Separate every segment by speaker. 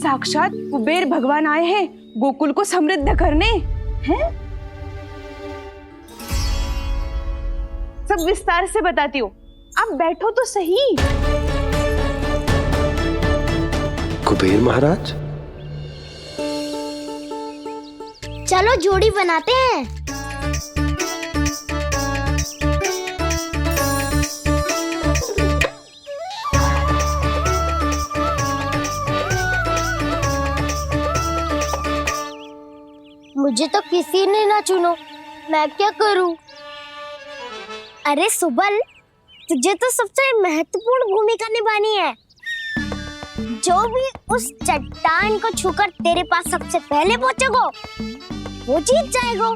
Speaker 1: साक्षात कुबेर भगवान आए हैं गोकुल को समृद्ध करने हैं। सब विस्तार से बताती हूँ, आप बैठो तो सही।
Speaker 2: कुबेर महाराज,
Speaker 3: चलो जोड़ी बनाते हैं। मुझे तो किसी ने ना चुनो, मैं क्या करूं? अरे सुबल, तुझे तो सबसे महत्वपूर्ण भूमिका निभानी है। जो भी उस चट्टान को छूकर तेरे पास सबसे पहले पहुंचेगा वो जीत जाएगा।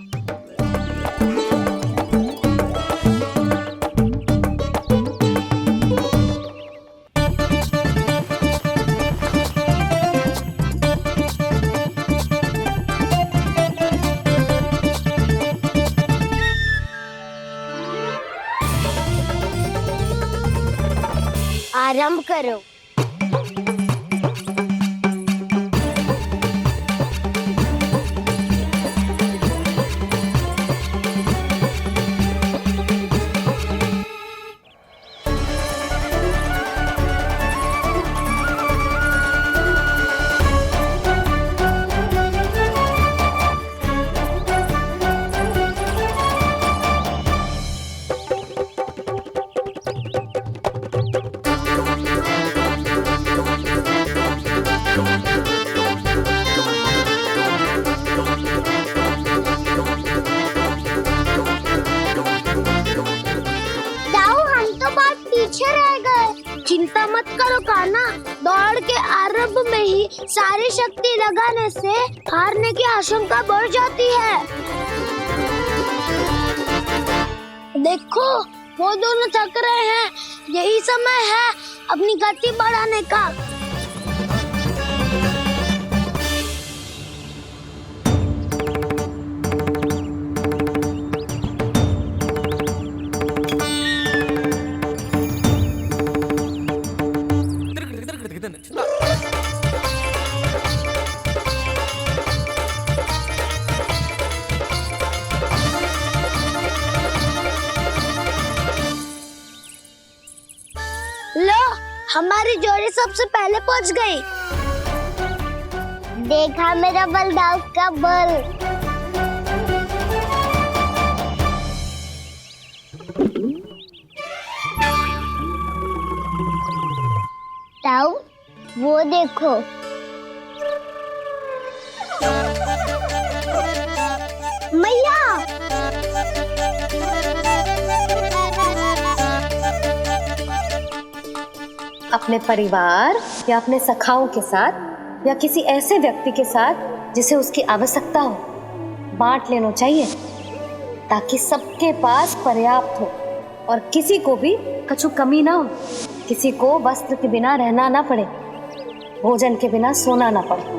Speaker 3: आरंभ करो। चिंता मत करो कान्हा, दौड़ के आरंभ में ही सारी शक्ति लगाने से हारने की आशंका बढ़ जाती है। देखो वो दोनों थक रहे हैं, यही समय है अपनी गति बढ़ाने का। लो, हमारी जोड़ी सबसे पहले पहुंच गई। देखा मेरा बलदाव का बल। ताऊ, वो देखो। मैया,
Speaker 4: अपने परिवार या अपने सखाओं के साथ या किसी ऐसे व्यक्ति के साथ जिसे उसकी आवश्यकता हो बांट लेना चाहिए, ताकि सबके पास पर्याप्त हो और किसी को भी कुछ कमी ना हो, किसी को वस्त्र के बिना रहना ना पड़े, भोजन के बिना सोना ना पड़े।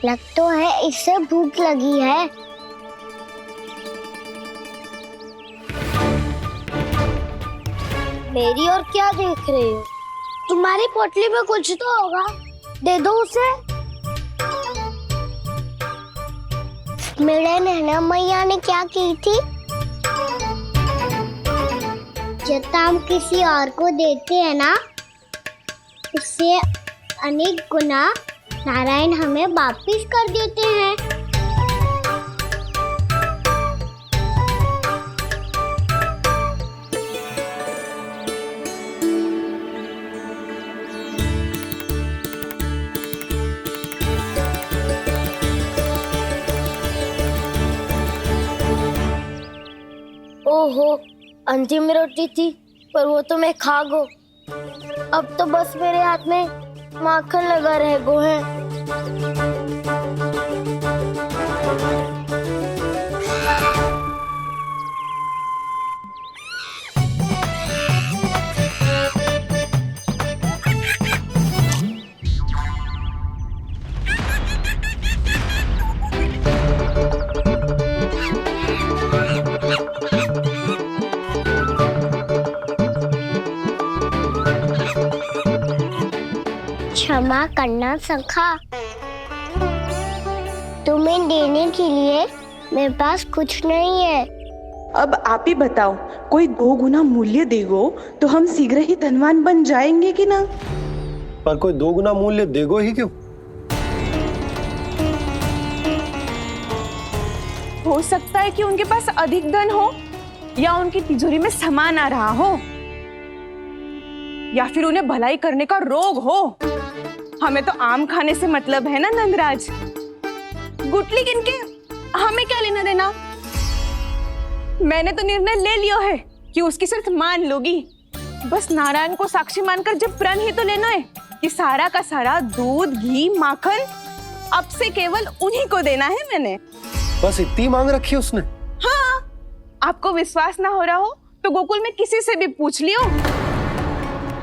Speaker 3: लग तो है इससे भूख लगी है। मेरी और क्या देख रहे हो? तुम्हारी पोटली में कुछ तो होगा, दे दो उसे। मेरे नैना मैया ने क्या की थी? जब हम किसी और को देते हैं ना, उससे अनेक गुना नारायण हमें वापिस कर देते हैं।
Speaker 5: ओहो, अंतिम रोटी थी पर वो तो मैं खा गो। अब तो बस मेरे हाथ में माखन लगा रह गो है।
Speaker 3: क्षमा करना सखा। तुम्हें देने के लिए मेरे पास कुछ नहीं है।
Speaker 1: अब आप ही बताओ, कोई 2 गुना मूल्य देगो तो हम शीघ्र ही धनवान बन जाएंगे कि ना?
Speaker 2: पर कोई 2 गुना मूल्य देगो ही क्यों?
Speaker 1: हो सकता है कि उनके पास अधिक धन हो, या उनकी तिजोरी में सामान आ रहा हो, या फिर उन्हें भलाई करने का रोग हो। हमें तो आम खाने से मतलब है ना नंदराज। गुटली किनके, हमें क्या लेना देना। मैंने तो निर्णय ले लिया है कि उसकी शर्त मान लोगी। बस नारायण को साक्षी मानकर जब प्रण ही तो लेना है कि सारा का सारा दूध, घी, माखन अब से केवल उन्हीं को देना है मैंने।
Speaker 2: बस इतनी मांग रखी है उसने?
Speaker 1: हाँ, आपको विश्वास ना हो रहा हो तो गोकुल में किसी से भी पूछ लियो।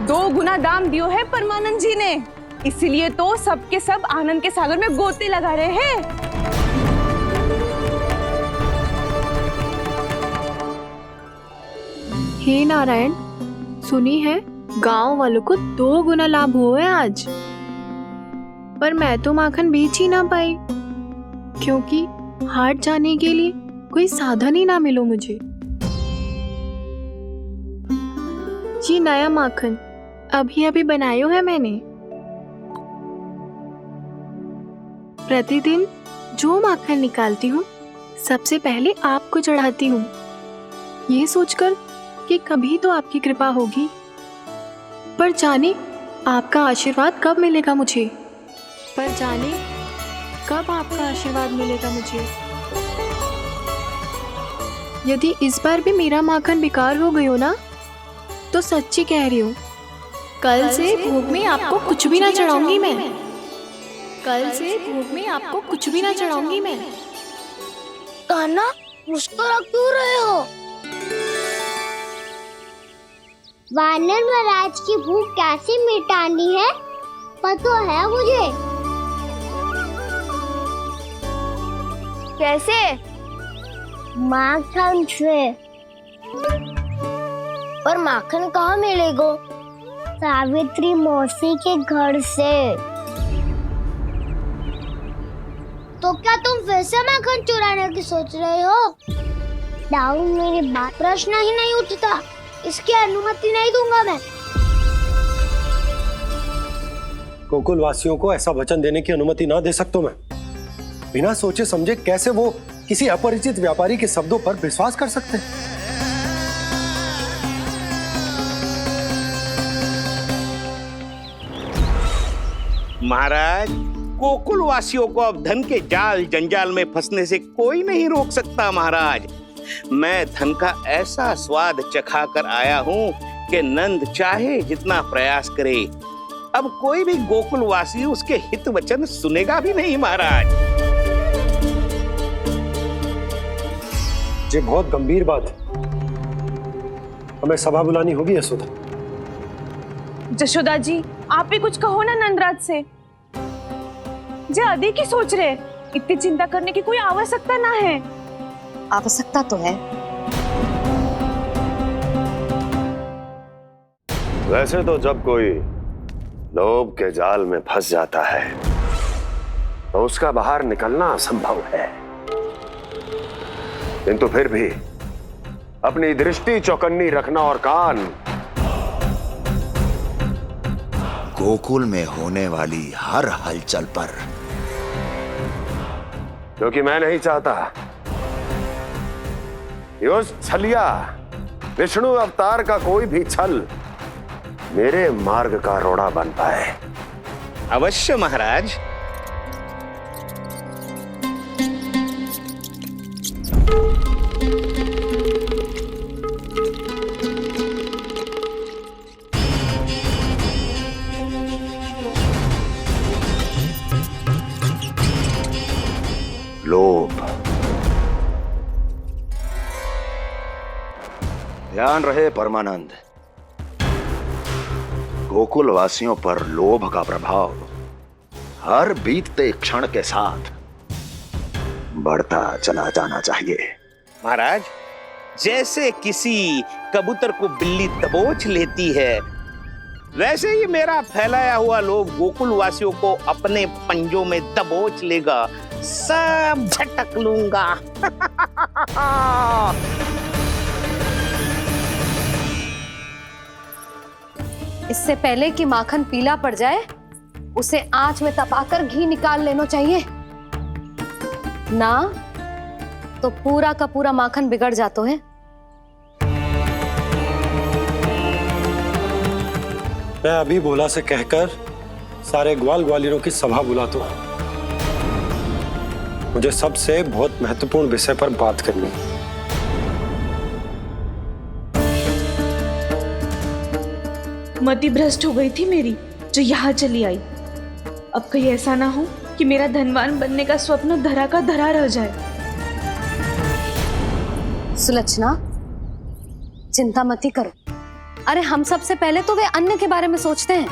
Speaker 1: 2 गुना दाम दियो है परमानंद जी ने, इसीलिए तो सबके सब आनंद के सागर में गोते लगा रहे हैं।
Speaker 6: हे नारायण, सुनी है गांव वालों को 2 गुना लाभ हुआ है आज। पर मैं तो माखन बेच ही ना पाई, क्योंकि हाट जाने के लिए कोई साधन ही ना मिलो मुझे। ये नया माखन अभी अभी बनायो है मैंने। प्रतिदिन जो माखन निकालती हूँ सबसे पहले आपको चढ़ाती हूँ, ये सोचकर कि कभी तो आपकी कृपा होगी। पर जाने आपका आशीर्वाद कब मिलेगा मुझे, पर जाने कब आपका आशीर्वाद मिलेगा मुझे। यदि इस बार भी मेरा माखन बेकार हो गयो ना, तो सच्ची कह रही हूँ, कल से भोग में आपको कुछ भी ना चढ़ाऊंगी मैं। कल से भोग में आपको कुछ भी ना चढ़ाऊंगी मैं।
Speaker 5: कान्हा, मुस्कुरा क्यों रहे हो?
Speaker 3: वानर महाराज की भूख कैसे मिटानी है पता है मुझे।
Speaker 1: कैसे?
Speaker 3: माखन से।
Speaker 5: पर माखन कहाँ मिलेगा?
Speaker 3: सावित्री मौसी के घर से। तो क्या तुम फिर से माखन चुराने की सोच रहे हो? डाउन मेरी बात प्रश्न ही नहीं उठता, इसकी अनुमति नहीं दूंगा मैं।
Speaker 2: गोकुल वासियों को ऐसा वचन देने की अनुमति ना दे सकता मैं। बिना सोचे समझे कैसे वो किसी अपरिचित व्यापारी के शब्दों पर विश्वास कर सकते हैं?
Speaker 7: महाराज, गोकुल वासियों को अब धन के जाल जंजाल में फंसने से कोई नहीं रोक सकता। महाराज, मैं धन का ऐसा स्वाद चखा कर आया हूँ कि नंद चाहे जितना प्रयास करे, अब कोई भी गोकुल वासी उसके हित वचन सुनेगा भी नहीं। महाराज,
Speaker 2: ये बहुत गंभीर बात है, हमें सभा बुलानी होगी यशोदा।
Speaker 1: जशोदा जी, आप भी कुछ कहो ना नंदराज से। जे अधिक ही सोच रहे, इतनी चिंता करने की कोई आवश्यकता ना है।
Speaker 4: आवश्यकता तो है।
Speaker 8: वैसे तो जब कोई लोभ के जाल में फंस जाता है तो उसका बाहर निकलना असंभव है, किंतु फिर भी अपनी दृष्टि चौकन्नी रखना और कान
Speaker 9: गोकुल में होने वाली हर हलचल पर,
Speaker 8: क्योंकि मैं नहीं चाहता कि उस छलिया विष्णु अवतार का कोई भी छल मेरे मार्ग का रोड़ा बन पाए।
Speaker 7: अवश्य महाराज।
Speaker 9: लोभ। ध्यान रहे परमानंद, गोकुल वासियों पर लोभ का प्रभाव हर बीतते क्षण के साथ बढ़ता चला जाना चाहिए।
Speaker 7: महाराज, जैसे किसी कबूतर को बिल्ली दबोच लेती है, वैसे ही मेरा फैलाया हुआ लोभ गोकुल वासियों को अपने पंजों में दबोच लेगा, सब झटक लूंगा।
Speaker 4: इससे पहले कि माखन पीला पड़ जाए, उसे आंच में तपाकर घी निकाल लेना चाहिए, ना तो पूरा का पूरा माखन बिगड़ जाता है।
Speaker 2: मैं अभी भोला से कहकर सारे ग्वाल ग्वालियरों की सभा बुलाता हूं। मुझे सबसे बहुत महत्वपूर्ण विषय पर बात करनी है।
Speaker 1: मति भ्रष्ट हो गई थी मेरी, जो यहाँ चली आई। अब कहीं ऐसा ना हो कि मेरा धनवान बनने का स्वप्न धरा का धरा रह जाए।
Speaker 4: सुलक्षणा, चिंता मत ही करो। अरे हम सबसे पहले तो वे अन्न के बारे में सोचते हैं।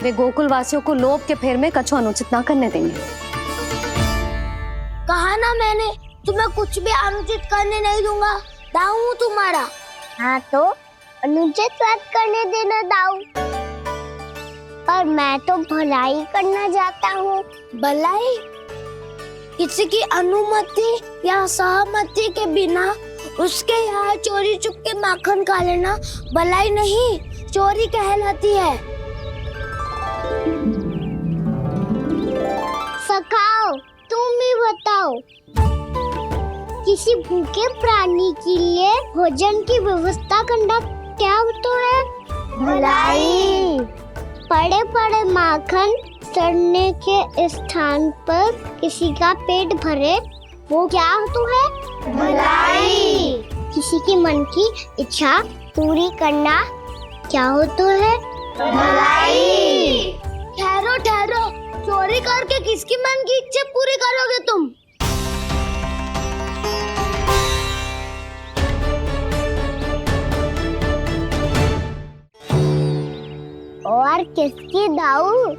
Speaker 4: वे गोकुल वासियों को लोभ के फेर में कछु अनुचित ना करने देंगे।
Speaker 5: कहा ना मैंने, तुम्हें कुछ भी अनुचित करने नहीं दूंगा। दाऊ हूँ तुम्हारा।
Speaker 3: हाँ तो अनुचित बात करने देना दाऊ, पर मैं तो भलाई करना चाहता हूँ।
Speaker 5: भलाई? किसी की अनुमति या सहमति के बिना उसके यहाँ चोरी चुप के माखन खा लेना भलाई नहीं, चोरी कहलाती है।
Speaker 3: सखाओ, तुम ही बताओ, किसी भूखे प्राणी के लिए भोजन की व्यवस्था करना क्या तो है? भलाई। पड़े पड़े माखन चढ़ने के स्थान पर किसी का पेट भरे, वो क्या तो है? भलाई। किसी की मन की इच्छा पूरी करना क्या हो तो है? भलाई।
Speaker 5: ठहरो ठहरो, चोरी करके किसकी मन की इच्छा पूरी करोगे तुम?
Speaker 3: और किसकी दाऊ?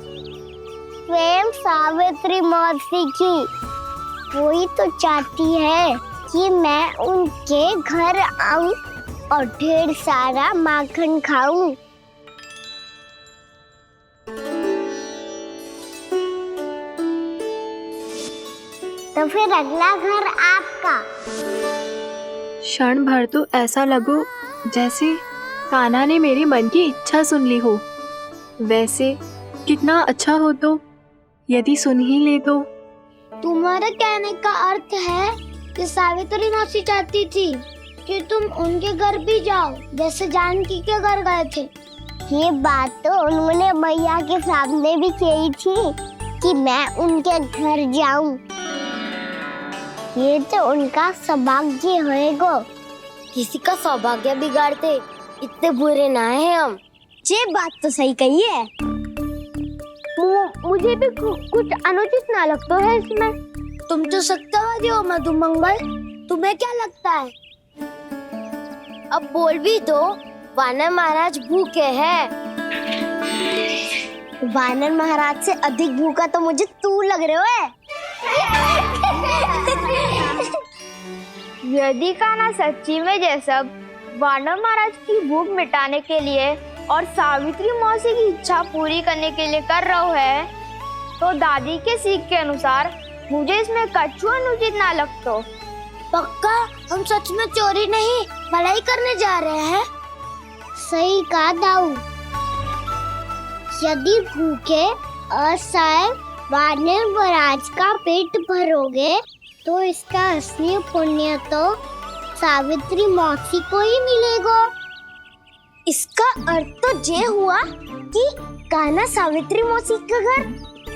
Speaker 3: स्वयं सावित्री मौसी की। वही तो चाहती है कि मैं उनके घर आऊं और ढेर सारा माखन खाऊं। तो फिर अगला घर आपका।
Speaker 6: क्षण भर तो ऐसा लगो जैसे कान्हा ने मेरे मन की इच्छा सुन ली हो। वैसे कितना अच्छा हो तो यदि सुन ही ले तो।
Speaker 5: तुम्हारे कहने का अर्थ है कि सावित्री मौसी चाहती थी कि तुम उनके घर भी जाओ, जैसे जानकी के घर गए थे।
Speaker 3: ये बात तो उन्होंने मैया के सामने भी कही थी कि मैं उनके घर जाऊं। ये तो उनका सौभाग्य होएगा।
Speaker 5: किसी का सौभाग्य बिगाड़ते इतने बुरे ना है हम।
Speaker 3: ये बात तो सही कही है। मुझे भी कुछ अनुचित ना लगता है इसमें।
Speaker 5: तुम तो सत्यवादी हो मधुमंगल, तुम्हें क्या लगता है? अब बोल भी दो, वानर महाराज भूखे हैं।
Speaker 3: वानर महाराज से अधिक भूखा तो मुझे तू लग रहे हो।
Speaker 10: यदि कान्हा सच्ची में जैसा वानर महाराज की भूख मिटाने के लिए और सावित्री मौसी की इच्छा पूरी करने के लिए कर रहा है, तो दादी के सीख के अनुसार मुझे इसमें कछु अनुचित ना लगतो।
Speaker 5: पक्का हम सच में चोरी नहीं भलाई करने जा रहे हैं।
Speaker 3: सही कहा दाऊ। यदि भूखे असहाय वानर महाराज का पेट भरोगे तो इसका असली पुण्य तो सावित्री मौसी को ही मिलेगा।
Speaker 5: इसका अर्थ तो ये हुआ कि कान्हा सावित्री मौसी का घर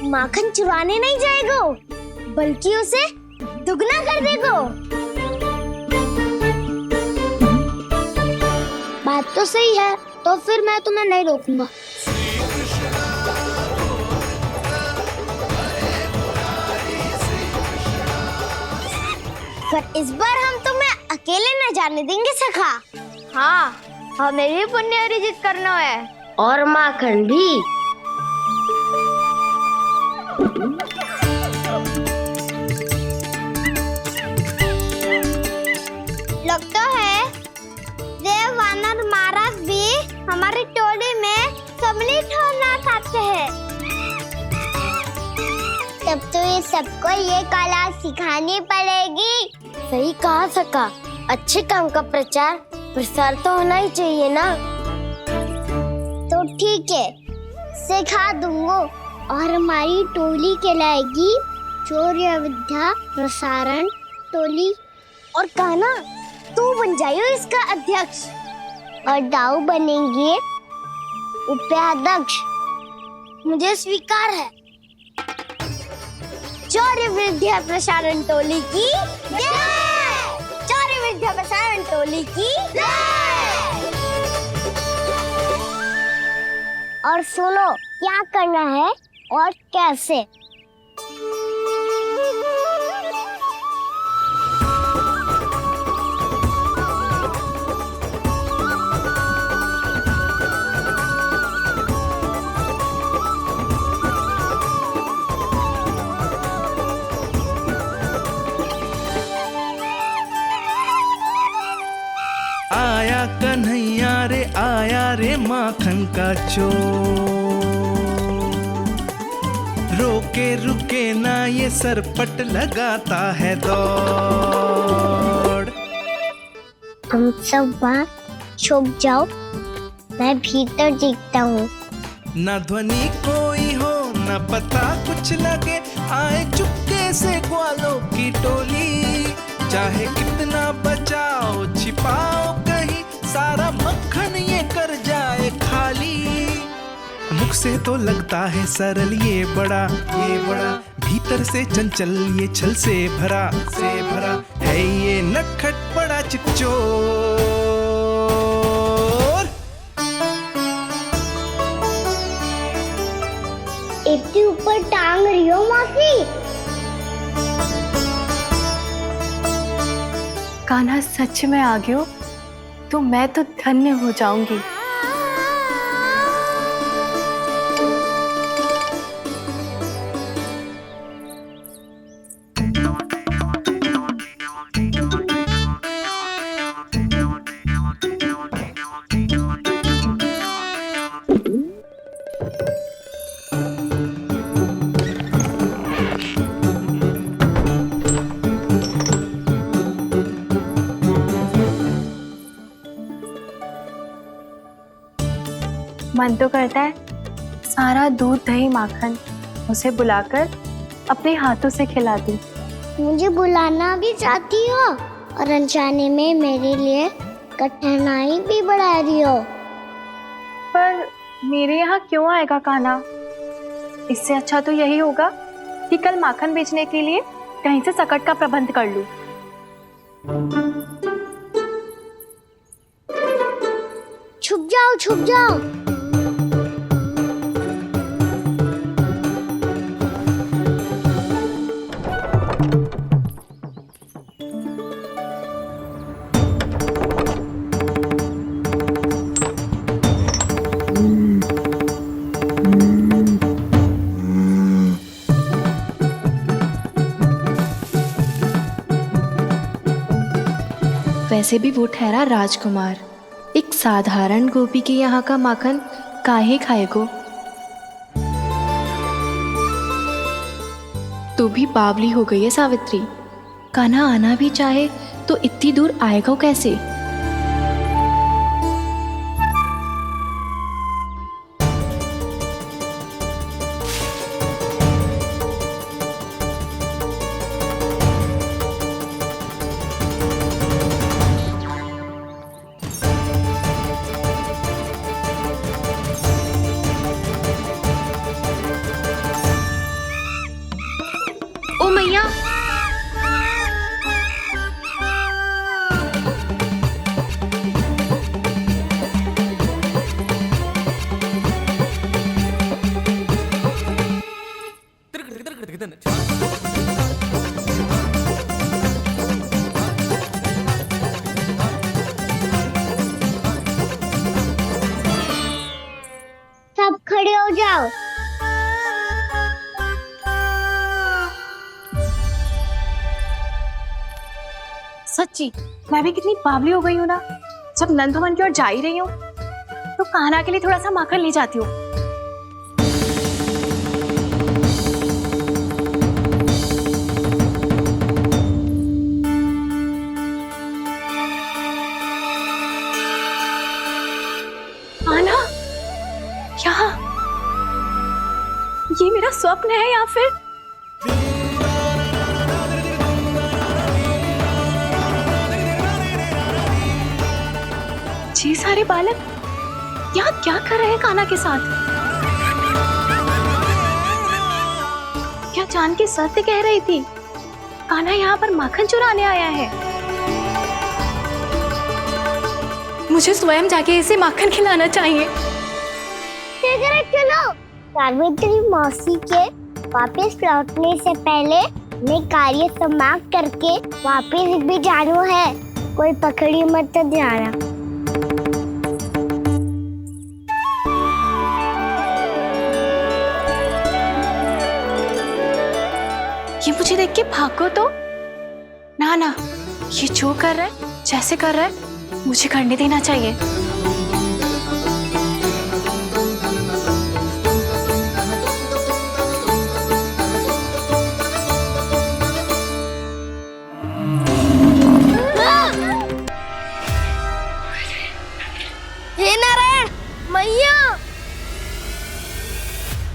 Speaker 5: माखन चुराने नहीं जाएगा, बल्कि उसे दुगना कर देगा। बात तो सही है, तो फिर मैं तुम्हें नहीं रोकूंगा।
Speaker 3: पर इस बार हम तुम्हें अकेले न जाने देंगे सखा।
Speaker 10: हाँ, हमें भी पुण्य अर्जित करना है
Speaker 5: और माखन भी।
Speaker 3: लगता है देव वानर महाराज भी हमारी टोली ऑमलेट होना खाते हैं। तब तो ये सबको ये कला सिखानी पड़ेगी।
Speaker 5: सही कहा सका, अच्छे काम का प्रचार प्रसार तो होना ही चाहिए ना।
Speaker 3: तो ठीक है, सिखा दूंगा। और हमारी टोली कहलाएगी शौर्य विद्या प्रसारण टोली। और कान्हा, तू बन जाइयो इसका अध्यक्ष और दाऊ बनेंगे उपाध्यक्ष।
Speaker 5: मुझे स्वीकार है।
Speaker 3: शौर्य विद्या प्रसारण टोली की जय! शौर्य विद्या प्रसारण टोली की जय! और सुनो क्या करना है और कैसे।
Speaker 11: आया कन्हैया रे आया रे माखन का चोर, रोके रुके ना ये सरपट लगाता है दौड़।
Speaker 3: तुम सब वहाँ छुप जाओ, मैं भीतर देखता हूँ।
Speaker 11: ना ध्वनि कोई हो ना पता कुछ लगे, आए चुपके से ग्वालों की टोली। चाहे कितना बचाओ छिपाओ कहीं, सारा मक्खन ये कर जाए खाली। मुख से तो लगता है सरल ये बड़ा भीतर से चंचल ये छल से भरा है ये नटखट बड़ा चिच्चोर।
Speaker 3: इतनी ऊपर टांग रही हो मासी।
Speaker 6: कान्हा सच में आ गयो तो मैं तो धन्य हो जाऊंगी। मन तो करता है सारा दूध दही माखन उसे बुलाकर अपने हाथों से खिला दूं।
Speaker 3: मुझे बुलाना भी चाहती हो और अनजाने में मेरे लिए कठिनाई भी बढ़ा रही हो।
Speaker 6: पर मेरे यहाँ क्यों आएगा कान्हा? इससे अच्छा तो यही होगा कि कल माखन बेचने के लिए कहीं से सकट का प्रबंध कर लूं।
Speaker 3: छुप जाओ छुप जाओ।
Speaker 6: वैसे भी वो ठहरा राजकुमार, एक साधारण गोपी के यहाँ का माखन काहे खाएगो। तो भी बावली हो गई है सावित्री। कान्हा आना भी चाहे तो इतनी दूर आएगा कैसे? ओ मैया,
Speaker 3: सब खड़े हो जाओ।
Speaker 6: सच्ची मैं भी कितनी बावली हो गई हूँ ना। जब नंदवन की ओर जा ही रही हूँ तो कान्हा के लिए थोड़ा सा माखन ले जाती हूँ। स्वप्न है या फिर ये सारे बालक यहाँ क्या कर रहे हैं कान्हा के साथ? क्या जानकी सत्य कह रही थी? कान्हा यहाँ पर माखन चुराने आया है। मुझे स्वयं जाके इसे माखन खिलाना चाहिए।
Speaker 3: चलो सावित्री मौसी के वापस लौटने से पहले मैं कार्य समाप्त करके वापस भी जाना है। कोई पकड़ी मत जाना।
Speaker 6: ये मुझे देख के भागो तो ना ना, ये जो कर रहा है जैसे कर रहा है मुझे करने देना चाहिए।
Speaker 3: हे नारायण मैया,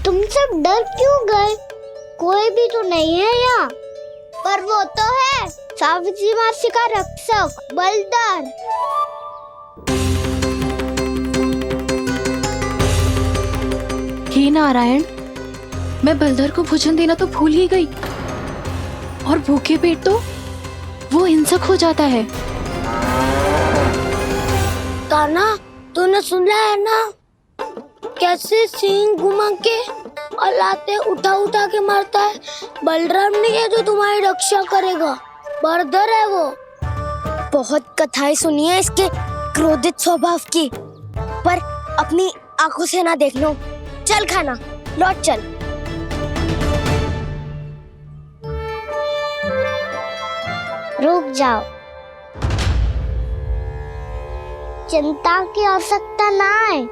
Speaker 3: तुम सब डर क्यों गए? कोई भी तो नहीं है यहाँ। पर वो तो है सावित्री मासी का रक्षक बलदार।
Speaker 6: हे नारायण, मैं बलधर को भोजन देना तो भूल ही गई, और भूखे पेट तो वो हिंसक हो जाता है।
Speaker 5: कान्हा, तूने सुना है ना कैसे सींग घुमा के और लाते उठा उठा के मारता है? बलराम नहीं है जो तुम्हारी रक्षा करेगा, बलधर है वो। बहुत कथाएं सुनी है इसके क्रोधित स्वभाव की, पर अपनी आंखों से ना देख लो। चल खाना, लौट चल।
Speaker 3: रुक जाओ, चिंता की आवश्यकता ना है।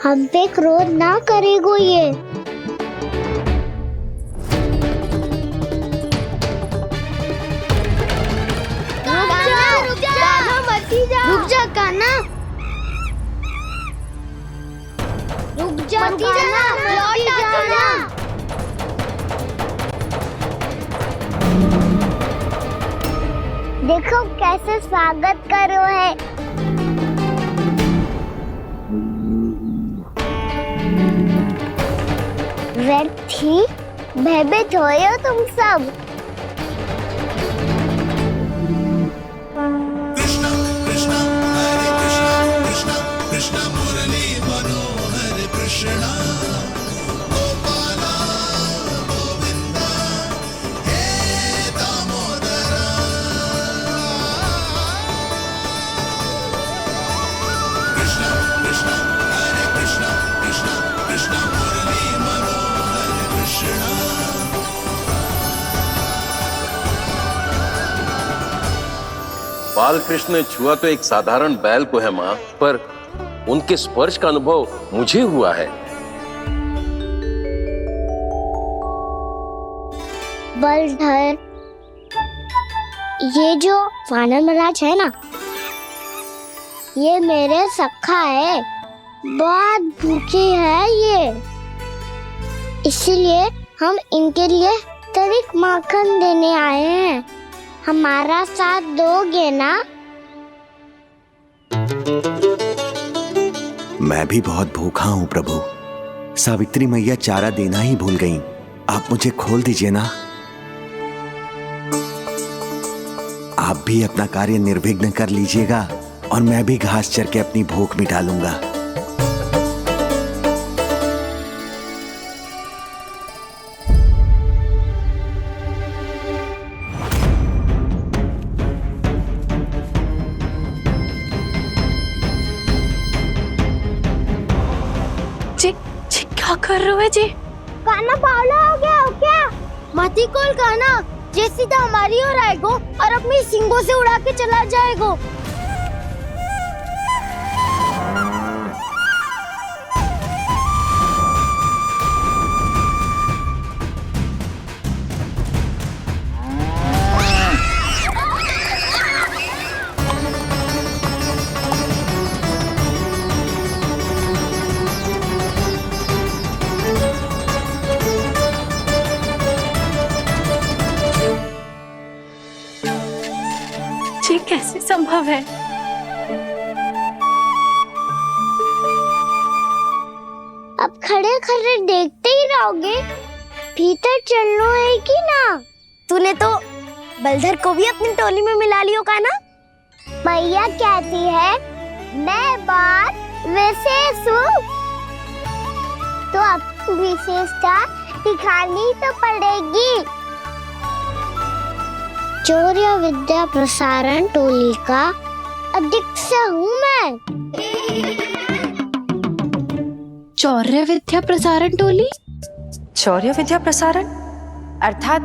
Speaker 3: हम पे क्रोध ना करेगो ये। रुक जा कान्हा, रुक जा कान्हा, लौट जाना। देखो कैसे स्वागत करो है। व्यर्थी भयभीत हो तुम सब।
Speaker 12: बाल कृष्ण ने छुआ तो एक साधारण बैल को है माँ, पर उनके स्पर्श का अनुभव मुझे हुआ है।
Speaker 3: बलधर, ये जो वानर महाराज है ना, ये मेरे सखा है। बहुत भूखे हैं ये, इसीलिए हम इनके लिए तरीक माखन देने आए हैं। हमारा साथ दोगे ना?
Speaker 13: मैं भी बहुत भूखा हूँ प्रभु। सावित्री मैया चारा देना ही भूल गईं। आप मुझे खोल दीजिए ना। आप भी अपना कार्य निर्विघ्न कर लीजिएगा और मैं भी घास चर के अपनी भूख मिटा लूंगा।
Speaker 6: क्या कर रहे हो जी?
Speaker 3: कान्हा पावला हो गया हो क्या? मती कोल कान्हा, जे सीधा हमारी ओर आएगो और अपनी सींगों से उड़ा के चला जाएगो।
Speaker 6: संभव है?
Speaker 3: अब खड़े खड़े देखते ही रहोगे? भीतर चलना है कि ना? तूने तो बलधर को भी अपनी टोली में मिला लियो का ना? मैया कहती है मैं बात विशेष हूँ, तो अब विशेषता दिखानी तो पड़ेगी। चौर्य विद्या प्रसारण टोली का अध्यक्ष हूँ मैं।
Speaker 6: चौर्य विद्या प्रसारण टोली?
Speaker 14: चौर्य विद्या प्रसारण अर्थात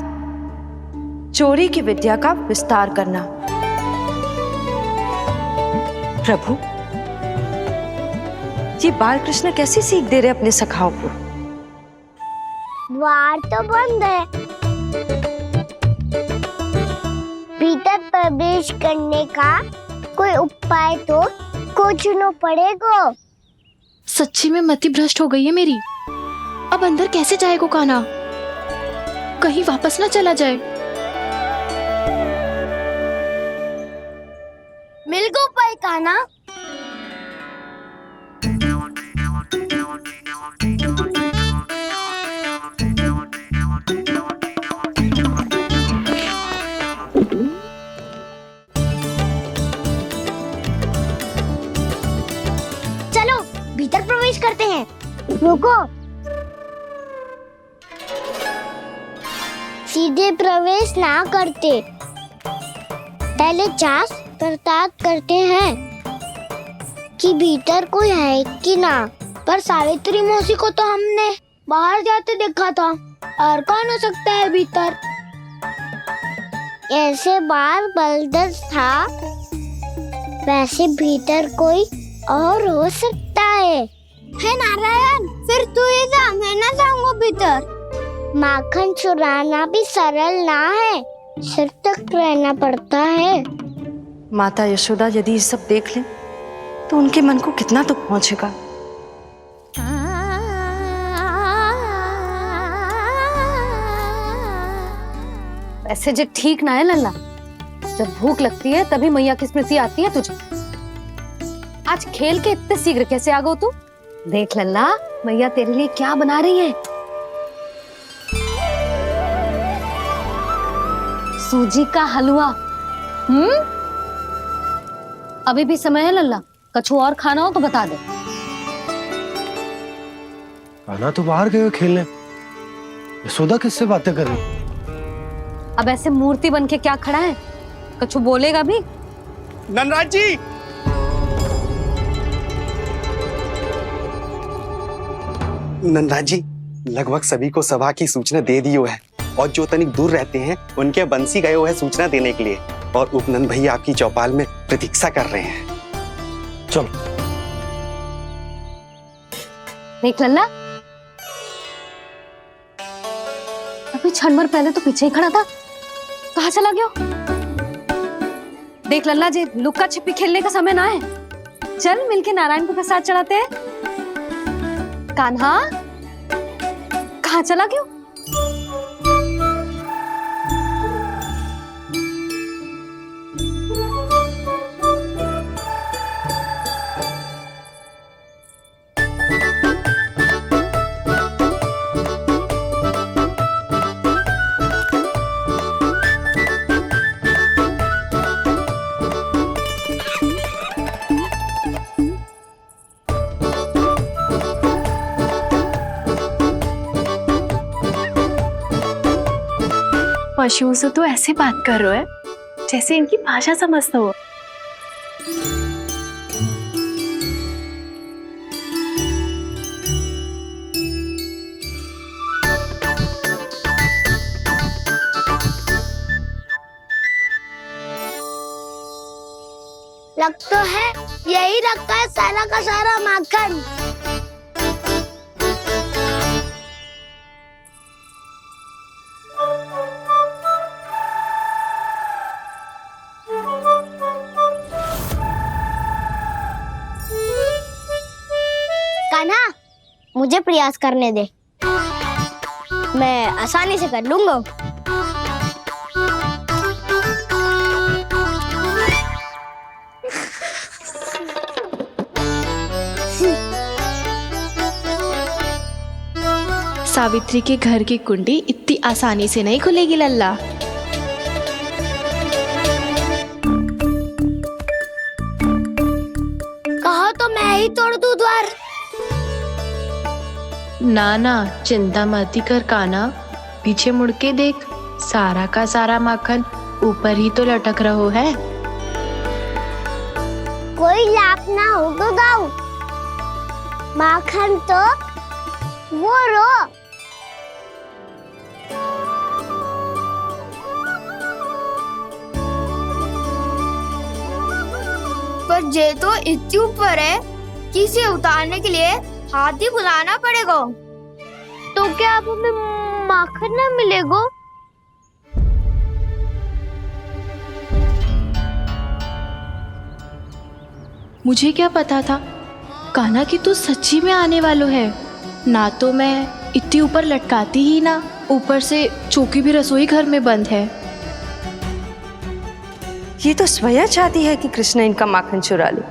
Speaker 14: चोरी की विद्या का विस्तार करना। प्रभु, ये बाल कृष्ण कैसी सीख दे रहे अपने सखाओं को?
Speaker 3: द्वार तो बंद है, भीतर प्रवेश करने का कोई उपाय तो खोजना पड़ेगा।
Speaker 6: सच्ची में मति भ्रष्ट हो गई है मेरी। अब अंदर कैसे जाएगा कान्हा? कहीं वापस ना चला जाए।
Speaker 3: मिल गो उपाय कान्हा। चलो भीतर प्रवेश करते हैं। रुको, सीधे प्रवेश ना करते, पहले जांच पड़ताल करते हैं कि भीतर कोई है कि ना। पर सावित्री मौसी को तो हमने बाहर जाते देखा था, और कौन हो सकता है भीतर? ऐसे बार बलदर था, वैसे भीतर कोई और हो सकता है नारायण? फिर तू ही जा, मैं ना जाऊंगा भीतर। माखन चुराना भी सरल ना है, सिर तक रहना पड़ता है।
Speaker 14: माता यशोदा यदि ये सब देख लें तो उनके मन को कितना दुख पहुंचेगा।
Speaker 4: ऐसे जो ठीक ना है लल्ला। जब भूख लगती है तभी मैया की स्मृति आती है तुझे। आज खेल के इतने शीघ्र कैसे आ गो तू? देख लल्ला, मैया तेरे लिए क्या बना रही है। सूजी का हलवा। अभी भी समय है लल्ला, कछु और खाना हो तो बता दे।
Speaker 2: कान्हा तो बाहर गए खेलने, यशोदा किससे बातें कर रही?
Speaker 4: अब ऐसे मूर्ति बन के क्या खड़ा है? कछु बोलेगा भी?
Speaker 7: नंदराज जी,
Speaker 15: नंदराज जी, लगभग सभी को सभा की सूचना दे दी है, और जो तनिक दूर रहते हैं उनके बंसी गए हुए सूचना देने के लिए, और उपनंद भैया आपकी चौपाल में प्रतीक्षा कर रहे हैं।
Speaker 2: चलो।
Speaker 4: देख लल्ला, अभी क्षण भर पहले तो पीछे ही खड़ा था, कहाँ चला गया? देख लल्ला जी, लुक्का छिपी खेलने का समय ना है। चल मिलके नारायण को प्रसाद चढ़ाते हैं। कान्हा, कहाँ चला गया?
Speaker 6: पशुओं से तो ऐसे बात कर रहे हो जैसे इनकी भाषा समझते हो।
Speaker 3: लग तो है यही रखा है सारा का सारा माखन। कान्हा, मुझे प्रयास करने दे, मैं आसानी से कर लूंगा।
Speaker 6: सावित्री के घर की कुंडी इतनी आसानी से नहीं खुलेगी लल्ला।
Speaker 5: कहो तो मैं ही तोड़ दूं द्वार।
Speaker 14: ना ना, चिंता मत ही कर काना, पीछे मुड़ के देख, सारा का सारा माखन ऊपर ही तो लटक रहो है।
Speaker 3: कोई लाभ ना होगा गाऊ, माखन तो वो रो।
Speaker 10: पर जे तो इतनी ऊपर है कि इसे उतारने के लिए हाथी बुलाना पड़ेगा।
Speaker 3: तो क्या अब हमें माखन ना मिलेगा?
Speaker 6: मुझे क्या पता था कान्हा कि तू सच्ची में आने वालो है। ना तो मैं इतनी ऊपर लटकाती ही ना, ऊपर से चौकी भी रसोई घर में बंद है।
Speaker 14: ये तो स्वयं चाहती है कि कृष्ण इनका माखन चुरा ले।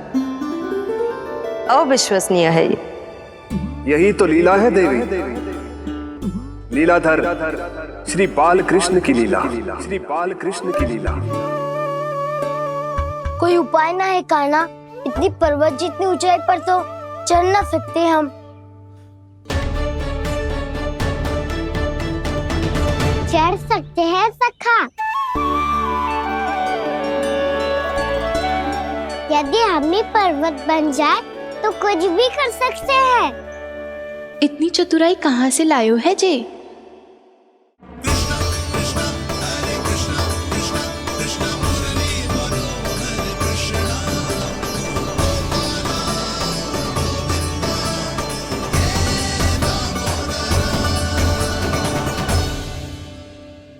Speaker 14: अविश्वसनीय है ये।
Speaker 8: यही तो लीला है देवी, लीलाधर श्री बाल कृष्ण की लीला, श्री बाल कृष्ण की लीला।
Speaker 3: कोई उपाय ना है कान्हा? इतनी पर्वत जितनी ऊंचाई पर तो चढ़ ना सकते हम। चढ़ सकते हैं सखा, यदि हम ही पर्वत बन जाए तो कुछ भी कर सकते हैं।
Speaker 6: इतनी चतुराई कहाँ से लायो है जे?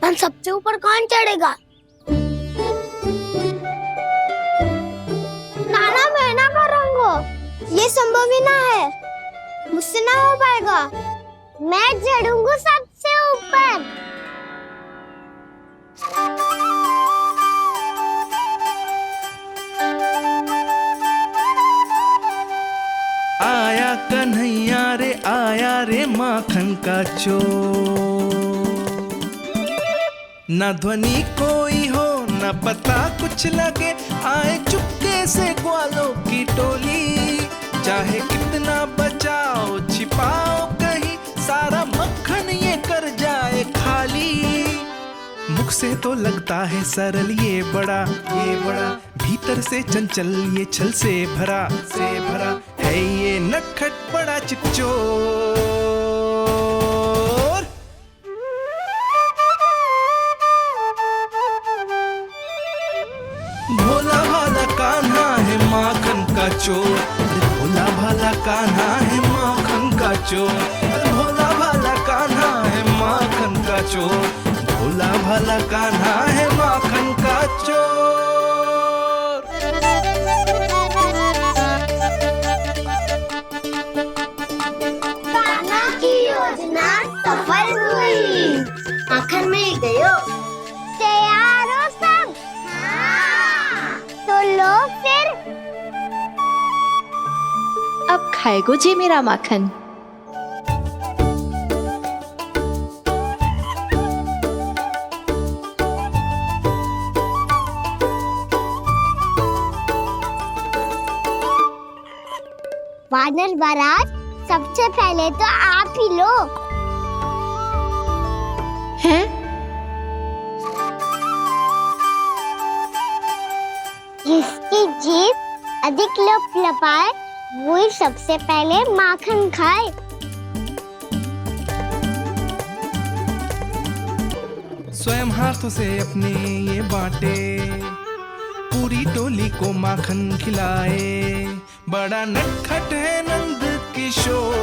Speaker 5: हम सबसे ऊपर कौन चढ़ेगा?
Speaker 3: नाना मैं ना करूँगा, ये संभव ही ना है, मुझसे ना हो पाएगा। मैं चढ़ूंगा सबसे ऊपर।
Speaker 11: आया कन्हैया रे माखन का चोर। न ध्वनि कोई हो न पता कुछ लगे, आए चुपके से ग्वालों की टोली। चाहे कितना बचाओ छिपाओ कहीं, सारा मक्खन ये कर जाए खाली। मुख से तो लगता है सरल ये बड़ा, भीतर से चंचल ये छल से भरा है ये नटखट बड़ा चिच्चोर। भोला भाला कान्हा है माखन का चोर, भोला भाला कान्हा है माखन का चोर, भोला भाला कान्हा है माखन का चोर, भोला भाला कान्हा है माखन का चोर।
Speaker 3: कान्हा की योजना सफल हुई, माखन मिल गयो। तैयार हो सब? हाँ। तो लो फिर।
Speaker 6: अब खाएगो जे मेरा माखन।
Speaker 3: वानर महाराज, सबसे पहले तो आप ही लो।
Speaker 6: हैं?
Speaker 3: जिसकी जीभ अधिक लपलपाए वही सबसे पहले माखन खाए।
Speaker 11: स्वयं हाथों से अपने ये बांटे, पूरी टोली को माखन खिलाए। बड़ा नटखट है नंद किशोर।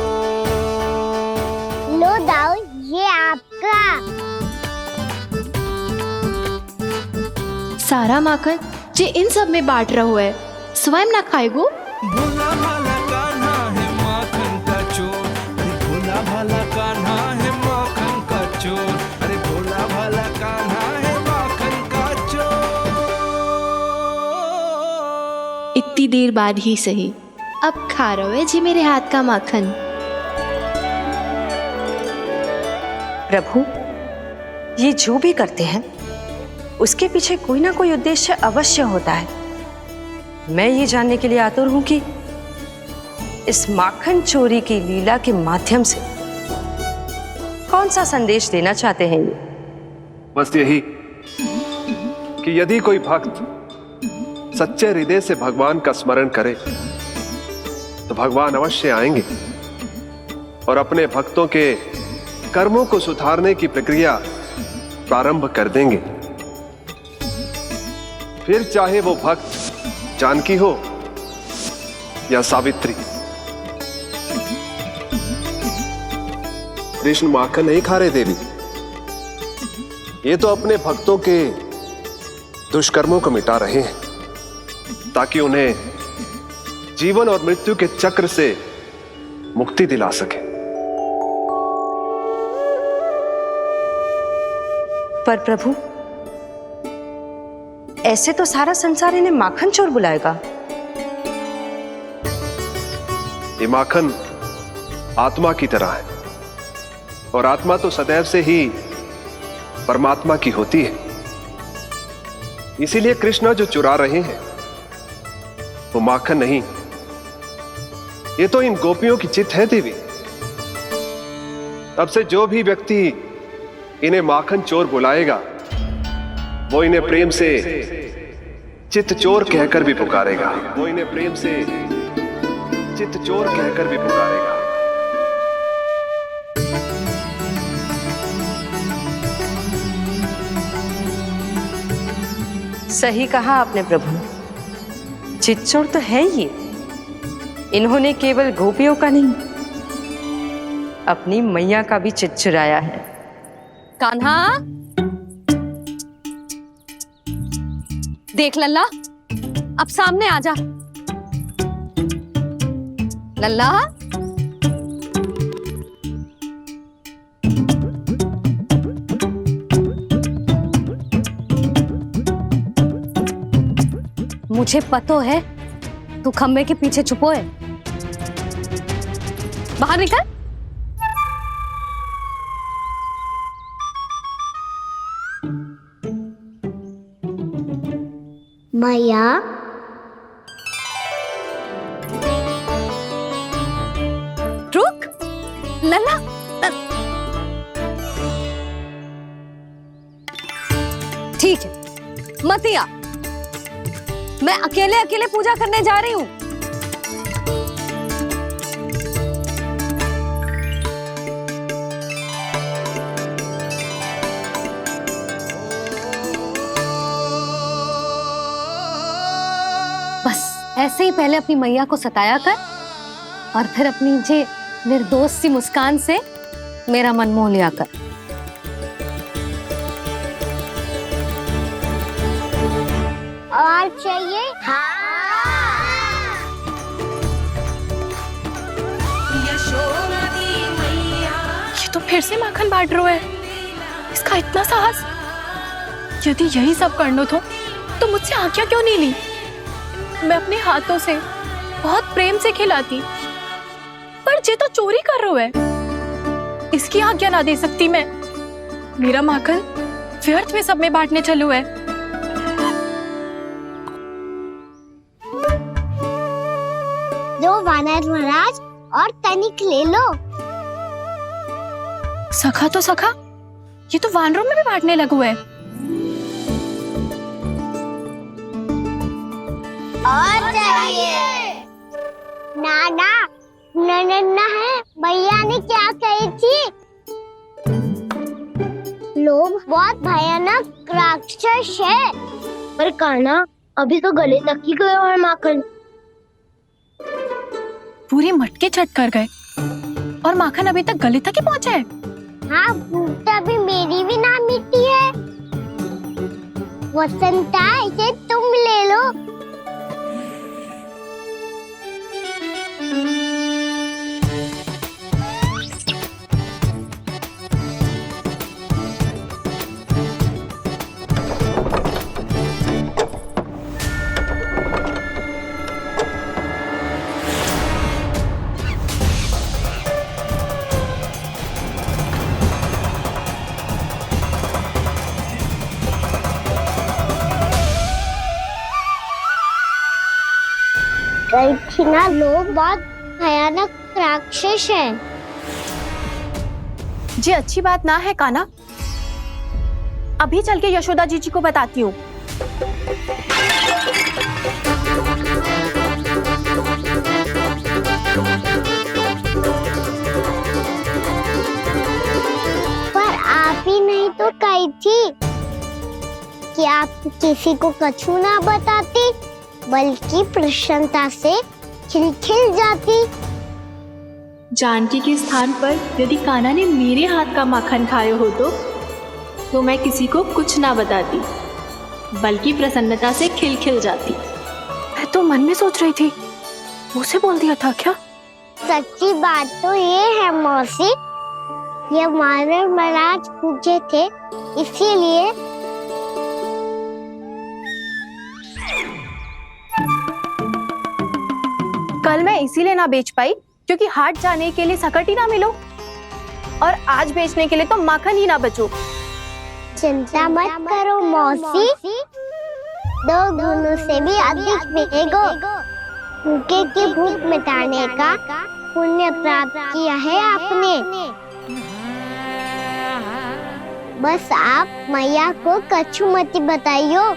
Speaker 3: लो दाऊ, ये आपका।
Speaker 6: सारा माखन जे इन सब में बांट रहो है, स्वयं ना खाएगो।
Speaker 11: भोला भाला कान्हा है माखन का चोर, अरे भोला भाला कान्हा है माखन का चोर, अरे भोला भाला कान्हा है माखन का चोर।
Speaker 6: इतनी देर बाद ही सही,
Speaker 14: अब खा रहे जी मेरे हाथ का माखन।
Speaker 16: प्रभु, ये जो भी करते हैं उसके पीछे कोई ना कोई उद्देश्य अवश्य होता है। मैं ये जानने के लिए आतुर हूं कि इस माखन चोरी की लीला के माध्यम से कौन सा संदेश देना चाहते हैं ये।
Speaker 17: बस यही कि यदि कोई भक्त सच्चे हृदय से भगवान का स्मरण करे तो भगवान अवश्य आएंगे और अपने भक्तों के कर्मों को सुधारने की प्रक्रिया प्रारंभ कर देंगे। फिर चाहे वो भक्त जानकी हो या सावित्री। कृष्ण माखन नहीं खा रहे देवी, ये तो अपने भक्तों के दुष्कर्मों को मिटा रहे हैं ताकि उन्हें जीवन और मृत्यु के चक्र से मुक्ति दिला सके।
Speaker 16: पर प्रभु, ऐसे तो सारा संसार इन्हें माखन चोर बुलाएगा।
Speaker 17: ये माखन आत्मा की तरह है और आत्मा तो सदैव से ही परमात्मा की होती है। इसीलिए कृष्ण जो चुरा रहे हैं वो माखन नहीं, ये तो इन गोपियों की चित है देवी। अब से जो भी व्यक्ति इन्हें माखन चोर बुलाएगा वो इन्हें प्रेम से चित्त चोर कहकर भी पुकारेगा। वो इन्हें प्रेम से चित्त चोर कहकर भी पुकारेगा।
Speaker 16: सही कहा आपने प्रभु, चित चोर तो है ये। इन्होंने केवल गोपियों का नहीं, अपनी मैया का भी चित चुराया है।
Speaker 1: कान्हा, देख लल्ला, अब सामने आ जा। लल्ला, मुझे पतो है तू खम्बे के पीछे छुपो है। बाहर निकल।
Speaker 3: मैया,
Speaker 1: रुक लल्ला, ठीक है मत आ, मैं अकेले अकेले पूजा करने जा रही हूँ। बस ऐसे ही पहले अपनी मैया को सताया कर और फिर अपनी जे निर्दोष सी मुस्कान से मेरा मन मोह लिया कर।
Speaker 3: और चाहिए?
Speaker 6: ये तो फिर से माखन बांट रहा है। इसका इतना साहस। यदि यही सब करना तो मुझसे आज्ञा क्यों नहीं ली? मैं अपने हाथों से बहुत प्रेम से खिलाती, पर ये तो चोरी कर रहा है। इसकी आज्ञा ना दे सकती मैं। मेरा माखन व्यर्थ में सब में बांटने चलू है।
Speaker 3: दो वानर महाराज और तनिक ले लो।
Speaker 6: सखा तो सखा, ये तो वानरों में भी बांटने लगा है।
Speaker 3: और चाहिए? नाना, नन्ना है, भैया ने क्या कही थी? लोभ बहुत भयानक राक्षस है। पर कान्हा, अभी तो गले तक ही गया है माखन।
Speaker 6: पूरी मटके चट कर गए और माखन अभी तक गले तक ही पहुंचा है।
Speaker 3: हाँ, भूख तभी मेरी भी ना मिटी है। वसंता, इसे तुम ले लो। बिना लोग बहुत भयानक राक्षस हैं।
Speaker 6: जी अच्छी बात ना है कान्हा। अभी चल के यशोदा जी को बताती हूँ।
Speaker 3: पर आप ही नहीं तो कही थी कि आप किसी को कछु ना बताती, बल्कि प्रसन्नता से खिलखिल जाती।
Speaker 6: जानकी के स्थान पर यदि कान्हा ने मेरे हाथ का माखन खाए हो तो मैं किसी को कुछ ना बताती, बल्कि प्रसन्नता से खिलखिल जाती। मैं तो मन में सोच रही थी, मुझसे बोल दिया था क्या?
Speaker 3: सच्ची बात तो ये है मौसी, ये मानव महाराज पूछे थे, इसीलिए
Speaker 6: कल मैं इसीलिए ना बेच पाई क्योंकि हाट जाने के लिए सकट ही ना मिलो, और आज बेचने के लिए तो माखन ही ना बचो।
Speaker 3: चिंता मत करो मौसी, 2 गुणों से भी अधिक मिलेगा। भूखे की भूख मिटाने का पुण्य प्राप्त किया है आपने। बस आप मैया को कछु मत बताइयो।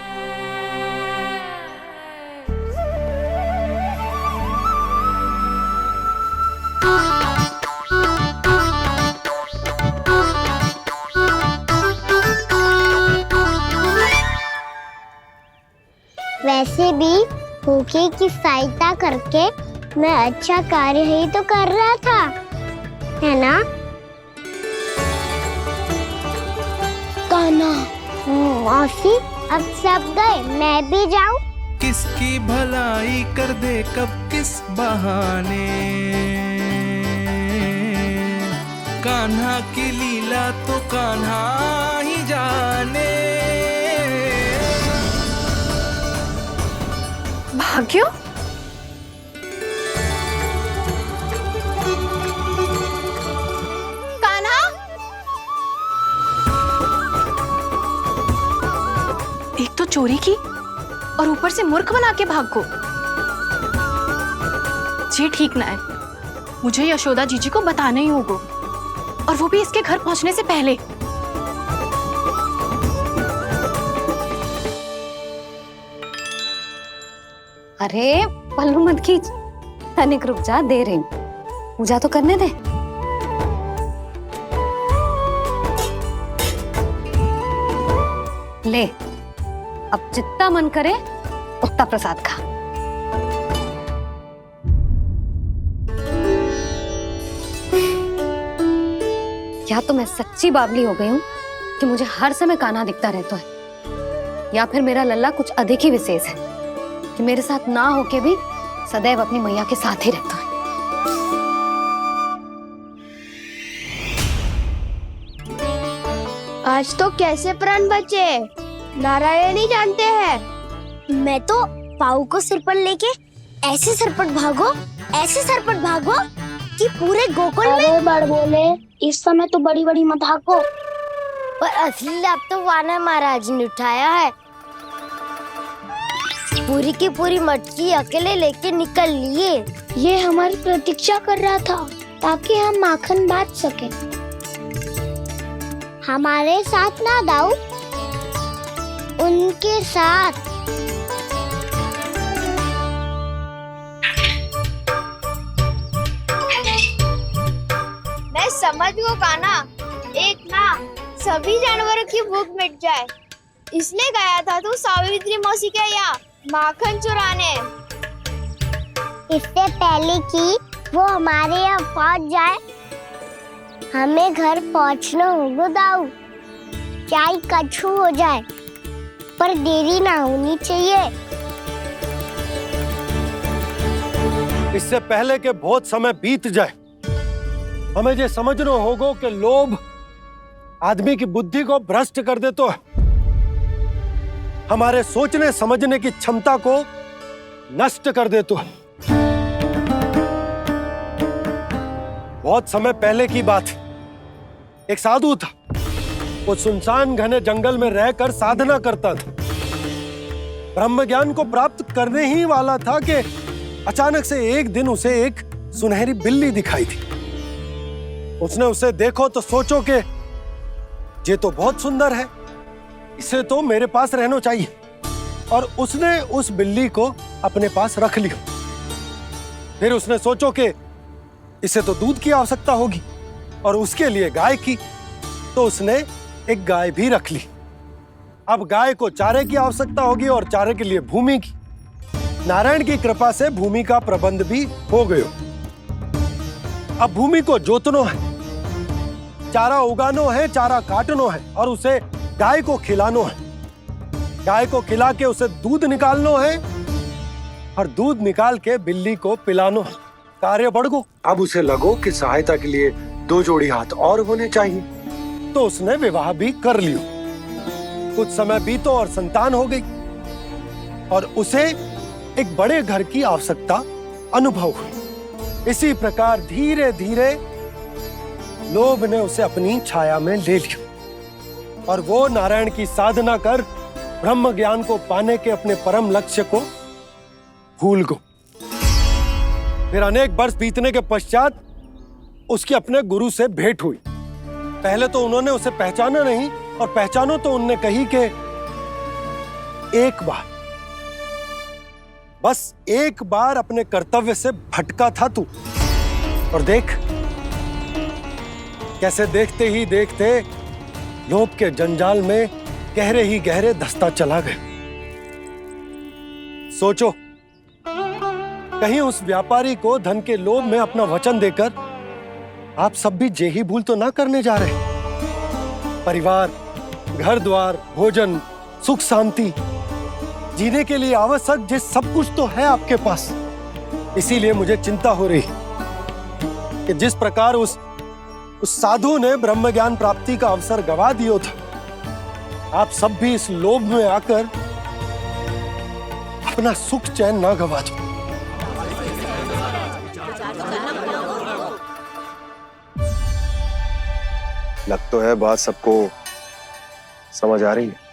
Speaker 3: वैसे भी भूखे की सहायता करके मैं अच्छा कार्य ही तो कर रहा था, है ना? कान्हा, मौसी अब सब गए, मैं भी जाऊं?
Speaker 11: किसकी भलाई कर दे कब किस बहाने, कान्हा की लीला तो कान्हा ही जाने।
Speaker 6: भाग्यो, कान्हा, एक तो चोरी की और ऊपर से मूर्ख बना के भागो। ये ठीक ना है, मुझे यशोदा जीजी को बताना ही होगा, और वो भी इसके घर पहुंचने से पहले।
Speaker 4: अरे पल्लू मत खींच, तनिक रुक जा, दे रही हूँ, पूजा तो करने दे। ले, अब जितना मन करे उतना प्रसाद खा। या तो मैं सच्ची बावली हो गई हूँ कि मुझे हर समय कान्हा दिखता रहता है, या फिर मेरा लल्ला कुछ अधिक ही विशेष है कि मेरे साथ ना होके भी सदैव अपनी मैया के साथ ही रहता है।
Speaker 5: आज तो कैसे प्राण बचे नारायण ही जानते हैं।
Speaker 3: मैं तो पाऊ को सिर पर लेके ऐसे सरपट भागो, ऐसे सरपट भागो कि पूरे गोकुल में
Speaker 5: बड़ बोले, इस समय तो बड़ी बड़ी मत हाको।
Speaker 3: पर असली लाभ तो वानर महाराज ने उठाया है। पूरी की पूरी मटकी अकेले लेके निकल लिए।
Speaker 5: ये हमारी प्रतीक्षा कर रहा था ताकि हम माखन बांट सके।
Speaker 3: हमारे साथ ना दाऊ, उनके साथ।
Speaker 10: मैं समझ गो कान्हा, एक ना सभी जानवरों की भूख मिट जाए, इसलिए गया था तू सावित्री मौसी के यहाँ माखन चुराने।
Speaker 3: इससे पहले कि वो हमारे यहाँ पहुँच जाए, हमें घर पहुँचना होगा दाऊ। चाहे कछु हो जाए, पर देरी ना होनी चाहिए।
Speaker 2: इससे पहले के बहुत समय बीत जाए, हमें ये समझना होगा कि लोभ आदमी की बुद्धि को भ्रष्ट कर देता है, हमारे सोचने समझने की क्षमता को नष्ट कर देता है। बहुत समय पहले की बात, एक साधु था, वो सुनसान घने जंगल में रहकर साधना करता था। ब्रह्म ज्ञान को प्राप्त करने ही वाला था कि अचानक से एक दिन उसे एक सुनहरी बिल्ली दिखाई थी। उसने उसे देखो तो सोचो कि ये तो बहुत सुंदर है, इसे तो मेरे पास रहना चाहिए, और उसने उस बिल्ली को अपने पास रख लिया। फिर उसने सोचो कि इसे तो दूध की आवश्यकता होगी और उसके लिए गाय की, तो उसने एक गाय भी रख ली। अब गाय को चारे की आवश्यकता होगी और चारे के लिए भूमि की। नारायण की कृपा से भूमि का प्रबंध भी हो गयो। अब भूमि को जोतनो है, चारा उगानो है, चारा काटनो है और उसे गाय को खिलानो है। गाय को खिला के उसे दूध निकालनो है और दूध निकाल के बिल्ली को पिलानो है। कार्य बढ़ गो। अब उसे लगो कि सहायता के लिए 2 जोड़ी हाथ और होने चाहिए, तो उसने विवाह भी कर लियो। कुछ समय बीतो और संतान हो गई और उसे एक बड़े घर की आवश्यकता अनुभव हुई। इसी प्रकार धीरे धीरे लोभ ने उसे अपनी छाया में ले लिया और वो नारायण की साधना कर ब्रह्म ज्ञान को पाने के अपने परम लक्ष्य को भूल गो। फिर अनेक वर्ष बीतने के पश्चात उसकी अपने गुरु से भेंट हुई। पहले तो उन्होंने उसे पहचाना नहीं, और पहचानो तो उनने कही कि एक बार, बस एक बार अपने कर्तव्य से भटका था तू, और देख कैसे देखते ही देखते लोभ के जंजाल में गहरे ही गहरे धंसता चला गया। सोचो, कहीं उस व्यापारी को धन के लोभ में अपना वचन देकर आप सब भी जे ही भूल तो ना करने जा रहे। परिवार, घर द्वार, भोजन, सुख शांति, जीने के लिए आवश्यक जिस सब कुछ तो है आपके पास। इसीलिए मुझे चिंता हो रही कि जिस प्रकार उस साधु ने ब्रह्म ज्ञान प्राप्ति का अवसर गवा दिया था, आप सब भी इस लोभ में आकर अपना सुख चैन ना गवा दो।
Speaker 8: लग तो है बात सबको समझ आ रही है।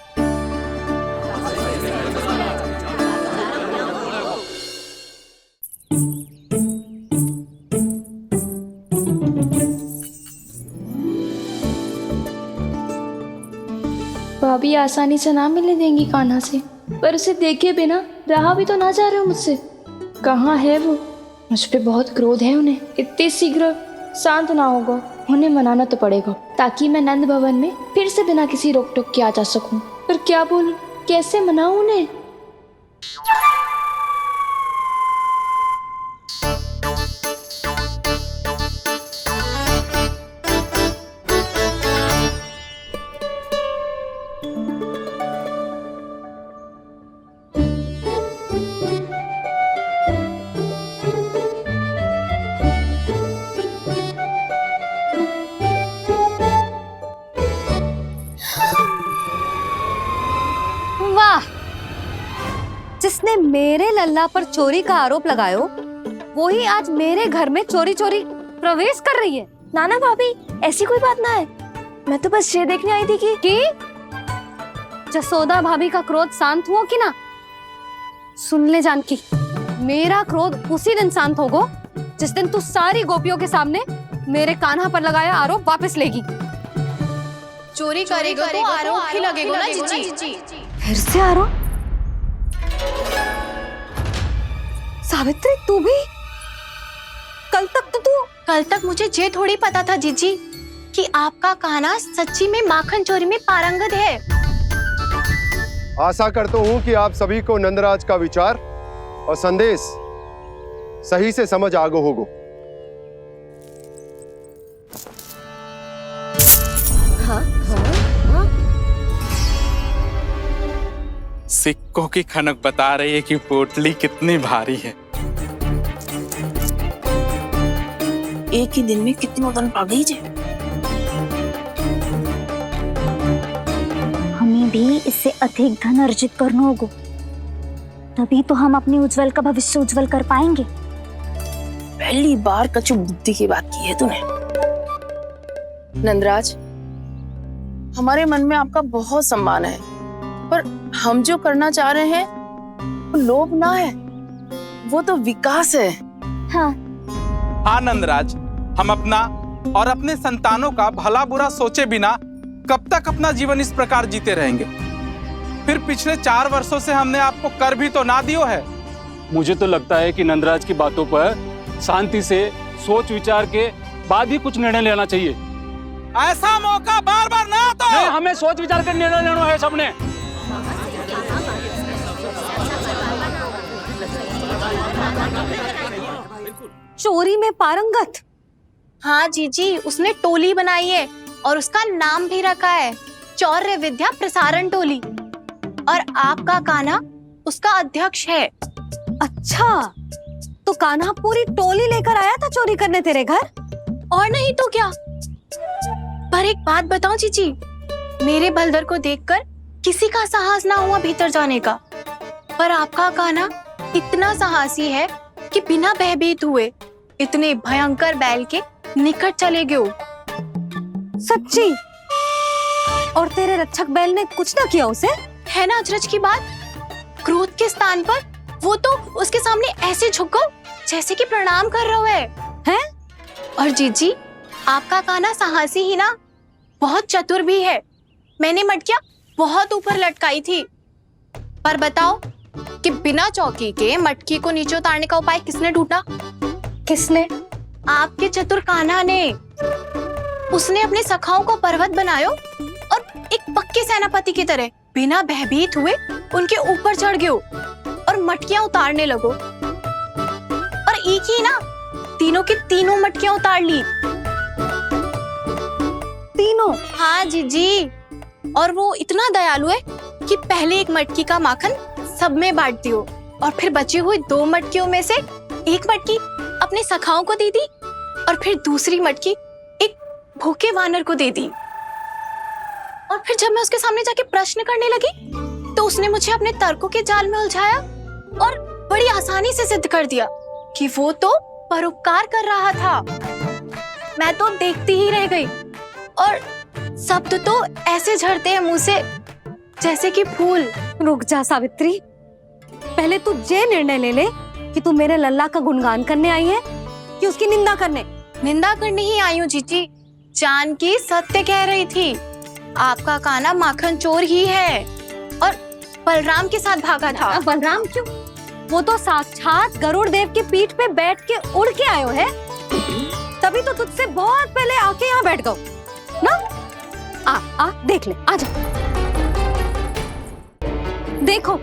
Speaker 10: भाभी आसानी से ना मिलने देंगी कान्हा से, पर उसे देखे बिना रहा भी तो ना जा रहे हो मुझसे। कहाँ है वो? मुझ पे बहुत क्रोध है उन्हें। इतने शीघ्र शांत ना होगा, उन्हें मनाना तो पड़ेगा ताकि मैं नंद भवन में फिर से बिना किसी रोक टोक के आ जा सकूं। पर क्या बोलूं, कैसे मनाऊं उन्हें?
Speaker 4: जिसने मेरे लल्ला पर चोरी का आरोप लगायो, वो ही आज मेरे घर में चोरी चोरी प्रवेश कर रही है।
Speaker 1: नाना भाभी, ऐसी कोई बात ना है, मैं तो बस ये देखने आई थी कि
Speaker 4: जसोदा भाभी का क्रोध शांत हुआ कि ना? सुन ले जानकी, मेरा क्रोध उसी दिन शांत होगा जिस दिन तू सारी गोपियों के सामने मेरे कान्हा पर लगाया आरोप वापस लेगी।
Speaker 1: चोरी करेगा तो आरोप ही लगेगा ना जीजी।
Speaker 4: फिर से आरोप? सावित्री, तू भी?
Speaker 6: कल तक मुझे ये थोड़ी पता था जीजी कि आपका कान्हा सच्ची में माखन चोरी में पारंगत है।
Speaker 8: आशा करता हूं कि आप सभी को नंदराज का विचार और संदेश सही से समझ आगो होगो।
Speaker 18: सिक्कों की खनक बता रही है कि पोटली कितनी भारी है।
Speaker 19: एक ही दिन में कितनों धन पा गई जे।
Speaker 3: हमें भी इससे अधिक धन अर्जित करना होगा, तभी तो हम अपने उज्जवल का भविष्य उज्जवल कर पाएंगे।
Speaker 19: पहली बार कछु बुद्धि की बात की है तूने। नंदराज, हमारे मन में आपका बहुत सम्मान है, पर हम जो करना चाह रहे हैं वो लोभ ना है, वो तो विकास है।
Speaker 5: हाँ
Speaker 18: हाँ नंदराज, हम अपना और अपने संतानों का भला बुरा सोचे बिना कब तक अपना जीवन इस प्रकार जीते रहेंगे? फिर पिछले 4 वर्षों से हमने आपको कर भी तो ना दियो है।
Speaker 20: मुझे तो लगता है कि नंदराज की बातों पर शांति से सोच विचार के बाद ही कुछ निर्णय लेना चाहिए।
Speaker 18: ऐसा मौका बार बार ना तो
Speaker 20: नहीं, हमें सोच विचार कर निर्णय लेना है सबने।
Speaker 1: चोरी में पारंगत?
Speaker 14: हाँ जीजी, उसने टोली बनाई है और उसका नाम भी रखा है चौर्य विद्या प्रसारण टोली, और आपका कान्हा उसका अध्यक्ष है।
Speaker 1: अच्छा, तो कान्हा पूरी टोली लेकर आया था चोरी करने तेरे घर?
Speaker 14: और नहीं तो क्या। पर एक बात बताऊं जीजी, मेरे बलदर को देखकर किसी का साहस ना हुआ भीतर जाने का, पर आपका कान्हा इतना साहसी है कि बिना भयभीत हुए इतने भयंकर बैल के निकट चले गए।
Speaker 1: सच्ची? और तेरे रक्षक बैल ने कुछ ना किया उसे?
Speaker 14: है ना अचरज की बात। क्रोध के स्थान पर वो तो उसके सामने ऐसे झुको जैसे कि प्रणाम कर रहा है? और जीजी, आपका कान्हा साहसी ही ना, बहुत चतुर भी है। मैंने मटकियां बहुत ऊपर लटकाई थी, पर बताओ कि बिना चौकी के मटकी को नीचे उतारने का उपाय किसने ढूंढा?
Speaker 1: किसने?
Speaker 14: आपके चतुर कान्हा ने। उसने अपने सखाओं को पर्वत बनायो और एक पक्के सेनापति की तरह बिना भयभीत हुए उनके ऊपर चढ़ गयो और मटकियां उतारने लगो, और एक ही ना, तीनों की तीनों मटकियां उतार ली।
Speaker 1: तीनों?
Speaker 14: हाँ जीजी, और वो इतना दयालु है कि पहले एक मटकी का माखन सब में बांट दियो, और फिर बची हुई 2 मटकियों में से एक मटकी अपने सखाओं को दे दी, और फिर दूसरी मटकी एक भूखे वानर को दे दी। और फिर जब मैं उसके सामने जाके प्रश्न करने लगी तो उसने मुझे अपने तर्कों के जाल में उलझाया और बड़ी आसानी से सिद्ध कर दिया कि वो तो परोपकार कर रहा था। मैं तो देखती ही रह गई, और शब्द तो ऐसे झड़ते हैं मुंह से जैसे कि फूल।
Speaker 1: रुक जा सावित्री, पहले तू ये निर्णय ले ले कि तू मेरे लल्ला का गुणगान करने आई है कि उसकी निंदा करने?
Speaker 14: निंदा करने ही आई हूँ जीजी। जानकी सत्य कह रही थी, आपका कान्हा माखन चोर ही है और बलराम के साथ भागा था।
Speaker 1: बलराम क्यों? वो तो साक्षात गरुड़ देव की पीठ पे बैठ के उड़ के आयो है, तभी तो तुझसे बहुत पहले आके यहाँ बैठ गओ ना। आ देख ले, आजा। देखो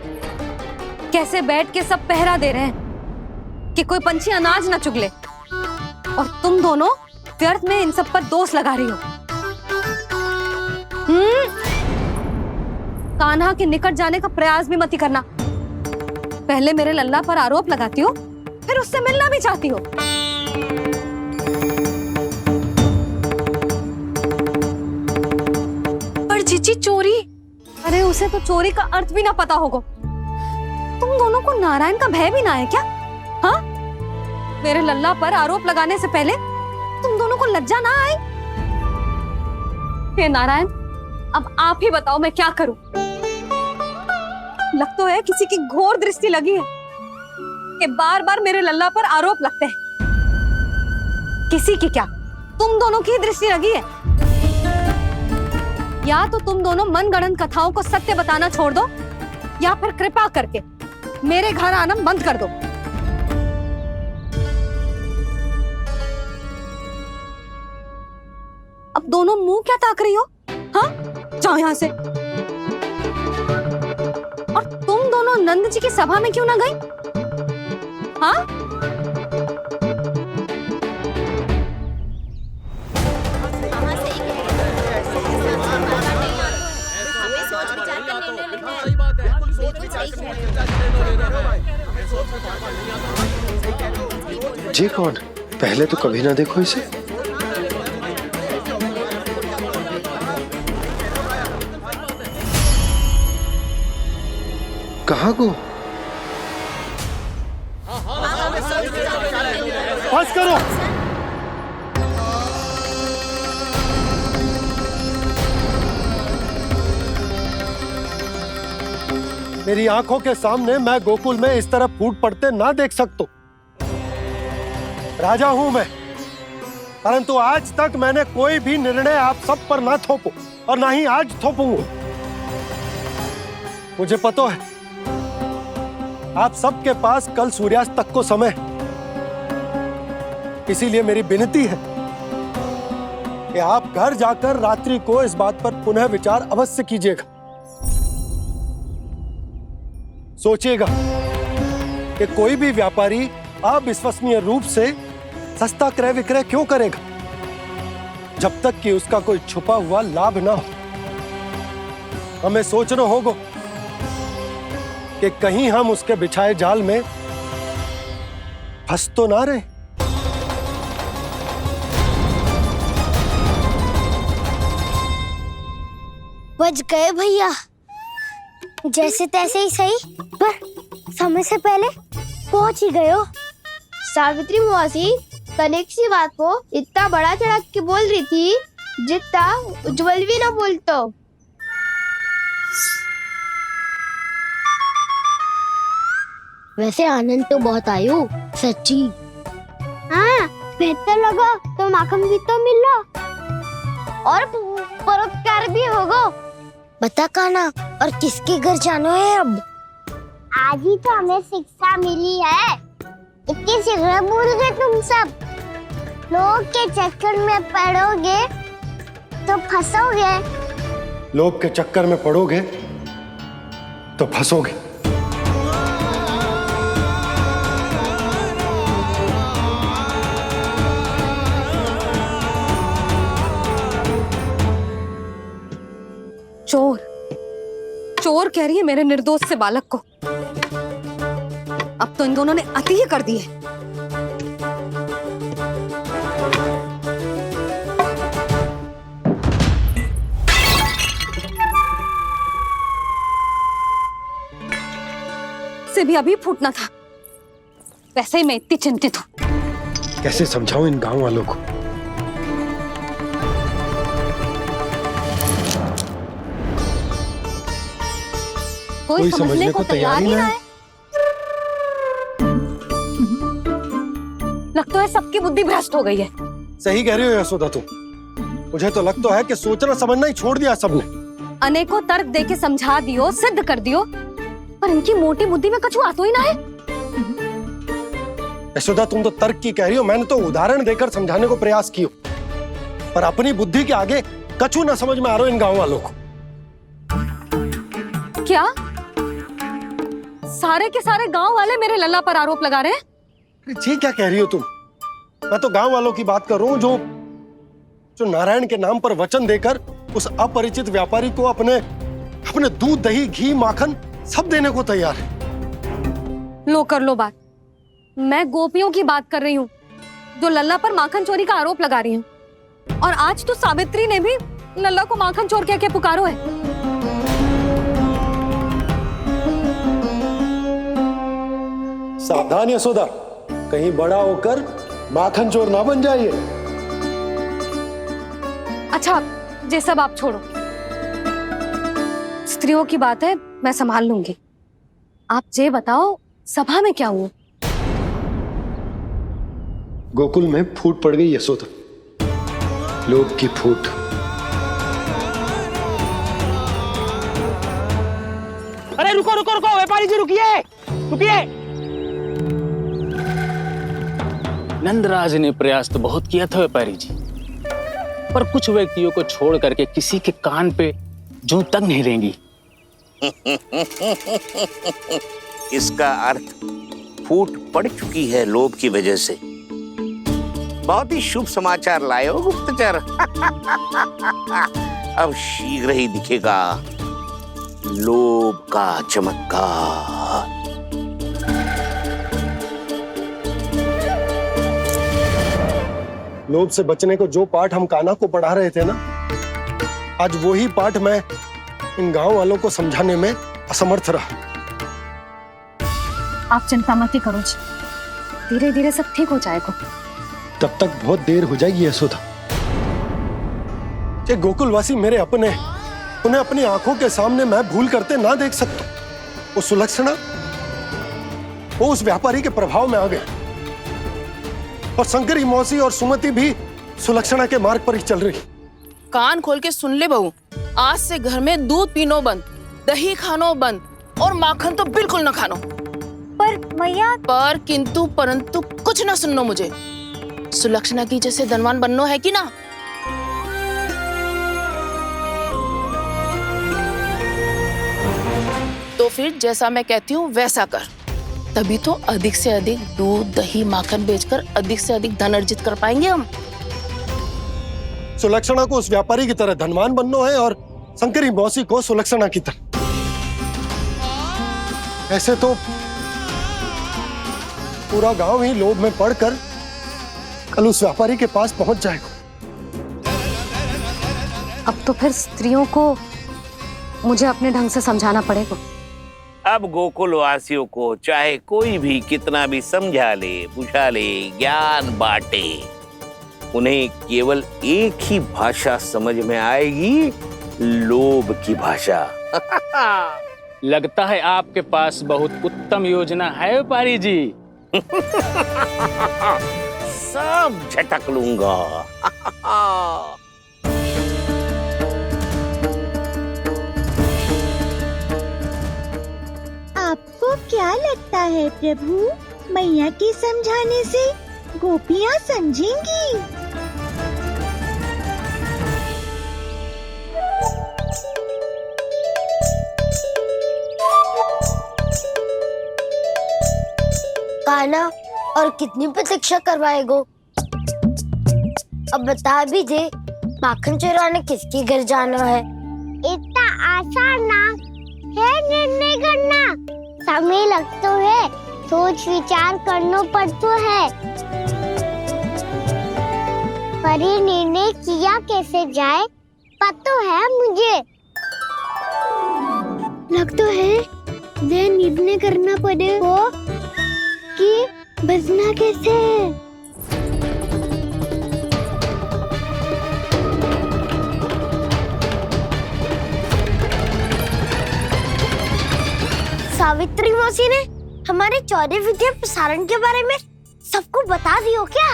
Speaker 1: कैसे बैठ के सब पहरा दे रहे हैं कि कोई पंछी अनाज ना चुगले, और तुम दोनों व्यर्थ में इन सब पर दोष लगा रही हो। कान्हा के निकट जाने का प्रयास भी मत करना। पहले मेरे लल्ला पर आरोप लगाती हो, फिर उससे मिलना भी चाहती हो।
Speaker 14: पर जीजी चोरी?
Speaker 1: अरे उसे तो चोरी का अर्थ भी ना पता होगा। तुम दोनों को नारायण का भय भी ना है क्या? हाँ, मेरे लल्ला पर आरोप लगाने से पहले तुम दोनों को लज्जा ना आए? हे नारायण, अब आप ही बताओ मैं क्या करूं। लग तो है किसी की घोर दृष्टि लगी है कि बार बार मेरे लल्ला पर आरोप लगते हैं। किसी की क्या, तुम दोनों की दृष्टि लगी है। या तो तुम दोनों मनगढ़ंत कथाओं को सत्य बताना छोड़ दो, या फिर कृपा करके मेरे घर आना बंद कर दो। अब दोनों मुंह क्या ताक रही हो? हाँ, जाओ यहां से। और तुम दोनों नंद जी की सभा में क्यों ना गई? हाँ,
Speaker 2: जी कौन? पहले तो कभी ना देखो इसे। कहाँ को? बस करो। मेरी आंखों के सामने मैं गोकुल में इस तरह फूट पड़ते ना देख सकता। राजा हूं मैं, परंतु आज तक मैंने कोई भी निर्णय आप सब पर ना थोपो और ना ही आज थोपूंगा। मुझे पता है आप सबके पास कल सूर्यास्त तक को समय, इसीलिए मेरी विनती है कि आप घर जाकर रात्रि को इस बात पर पुनः विचार अवश्य कीजिएगा। सोचिएगा कि कोई भी व्यापारी अविश्वसनीय रूप से सस्ता क्रय विक्रय क्यों करेगा जब तक कि उसका कोई छुपा हुआ लाभ ना हो। हमें सोचना होगा कि कहीं हम उसके बिछाए जाल में फंस तो ना रहे।
Speaker 3: बच गए भैया, जैसे तैसे ही सही, पर समय से पहले पहुंच ही गए हो।
Speaker 10: सावित्री मौसी तनिक सी बात को इतना बड़ा चढ़ा के बोल रही थी जितना उज्जवल भी ना बोलतो।
Speaker 5: वैसे आनंद तो बहुत आयो, सच्ची।
Speaker 3: हाँ, बेहतर लगा तो माखन भी तो मिल लो और परोपकार भी होगा।
Speaker 5: बता काना, और किसके घर जाना है अब?
Speaker 3: आज ही तो हमें शिक्षा मिली है, इतनी शीघ्र भूल गए तुम सब। लोग के चक्कर में पड़ोगे तो फंसोगे।
Speaker 2: लोग के चक्कर में पड़ोगे तो फंसोगे।
Speaker 1: चोर चोर कह रही है मेरे निर्दोष से बालक को। अब तो इन दोनों ने अति ही कर दी है। से भी अभी फूटना था। वैसे ही मैं इतनी चिंतित हूं।
Speaker 2: कैसे समझाऊं इन गांव वालों को?
Speaker 1: कोई समझने को तैयार ही ना है। लगता है सबकी बुद्धि भ्रष्ट हो गई है।
Speaker 2: सही कह रही हो यशोदा तुम। मुझे तो लगता है कि सोचना समझना ही छोड़ दिया सबने।
Speaker 1: अनेकों तर्क देके समझा दियो, सिद्ध कर दियो, पर इनकी मोटी बुद्धि में कछु आता ही ना है।
Speaker 2: यशोदा तुम तो तर्क की कह रही हो, मैंने तो उदाहरण देकर समझाने को प्रयास किया, पर अपनी बुद्धि के आगे कछु ना समझ में आ रहा इन गांव वालों को।
Speaker 1: क्या सारे के सारे गांव वाले मेरे लल्ला पर आरोप लगा रहे हैं?
Speaker 2: जी क्या कह रही हो तुम? मैं तो गांव वालों की बात कर रहा हूं जो नारायण के नाम पर वचन देकर उस अपरिचित व्यापारी को अपने दूध दही घी माखन सब देने को तैयार है।
Speaker 1: लो कर लो बात। मैं गोपियों की बात कर रही हूँ जो लल्ला पर माखन चोरी का आरोप लगा रही हूँ। और आज तो सावित्री ने भी लल्ला को माखन चोर कह के पुकारो है।
Speaker 2: सावधान यशोदा, कहीं बड़ा होकर माखन चोर ना बन जाइए।
Speaker 1: अच्छा, ये सब आप छोड़ो। स्त्रियों की बात है, मैं संभाल लूंगी। आप ये बताओ सभा में क्या हुआ?
Speaker 2: गोकुल में फूट पड़ गई यशोदा, लोभ की फूट।
Speaker 21: अरे रुको रुको रुको, व्यापारी जी रुकिए रुकिए।
Speaker 20: नंदराज ने प्रयास तो बहुत किया था व्यापारी जी, पर कुछ व्यक्तियों को छोड़ करके किसी के कान पे जूं तक नहीं रेंगी।
Speaker 7: इसका अर्थ फूट पड़ चुकी है लोभ की वजह से। बहुत ही शुभ समाचार लाए हो गुप्तचर। अब शीघ्र ही दिखेगा लोभ का चमत्कार।
Speaker 2: लोभ से बचने को जो पाठ हम कान्हा को पढ़ा रहे थे ना, आज वही पाठ मैं इन गांव वालों को समझाने में असमर्थ रहा।
Speaker 1: आप चिंता मत करो जी, धीरे धीरे सब ठीक हो जाएगा।
Speaker 2: तब तक बहुत देर हो जाएगी यशोदा। गोकुलवासी मेरे अपने, उन्हें अपनी आंखों के सामने मैं भूल करते ना देख सकता। वो सुलक्षणा वो उस व्यापारी के प्रभाव में आ गए और शंकरी मौसी और सुमति भी सुलक्षणा के मार्ग पर ही चल रही।
Speaker 19: कान खोल के सुन ले बहू, आज से घर में दूध पीनो बंद, दही खानो बंद और माखन तो बिल्कुल न खानो।
Speaker 5: पर मैया,
Speaker 19: पर किंतु परंतु कुछ ना सुननो मुझे। सुलक्षणा की जैसे धनवान बननो है कि ना? तो फिर जैसा मैं कहती हूँ वैसा कर, तभी तो अधिक से अधिक दूध दही माखन बेचकर अधिक से अधिक धन अर्जित कर पाएंगे हम।
Speaker 2: सुलक्षणा को उस व्यापारी की तरह धनवान बनना है और शंकरी मौसी को सुलक्षणा की तरह। ऐसे तो पूरा गांव ही लोभ में पड़कर कल उस व्यापारी के पास पहुंच जाएगा।
Speaker 4: अब तो फिर स्त्रियों को मुझे अपने ढंग से समझाना पड़ेगा।
Speaker 7: अब गोकुल वासियों को चाहे कोई भी कितना भी समझा ले, बुझा ले, ज्ञान बांटे, उन्हें केवल एक ही भाषा समझ में आएगी, लोभ की भाषा।
Speaker 20: लगता है आपके पास बहुत उत्तम योजना है व्यापारी जी।
Speaker 7: सब झटक लूंगा।
Speaker 5: आपको क्या लगता है प्रभु, मैया के समझाने से गोपियाँ समझेंगी?
Speaker 3: कान्हा, और कितनी प्रतीक्षा करवाएगो? अब बता भी दे, माखन चुराने किसके घर जाना है? इतना आसान ना है निर्णय करना, समय लगता है, सोच विचार करना पड़ता है। पर ये निर्णय किया कैसे जाए पता है मुझे। लगता है ये निर्णय करना पड़ेगा कि बचना कैसे है। सावित्री मौसी ने हमारे चौर्य विद्या प्रसारण के बारे में सबको बता दियो क्या?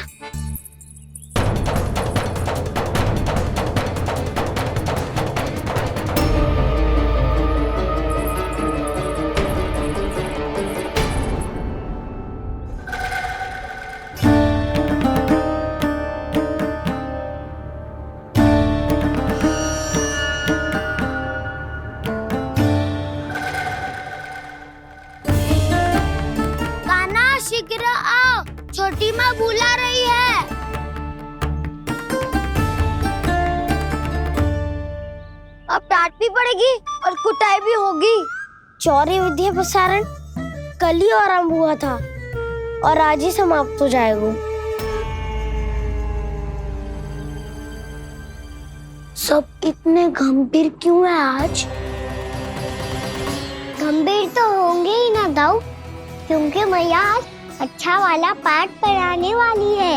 Speaker 3: शीघ्र आओ, छोटी माँ बुला रही है। अब डांट भी पड़ेगी और कुटाई भी होगी। चौर्य विद्या प्रसारण कल ही आरंभ हुआ था और आज ही समाप्त हो जाएगा। सब इतने गंभीर क्यों है आज? गंभीर तो होंगे ही ना दाऊ, क्योंकि मैया आज अच्छा वाला पाठ पढ़ाने वाली है।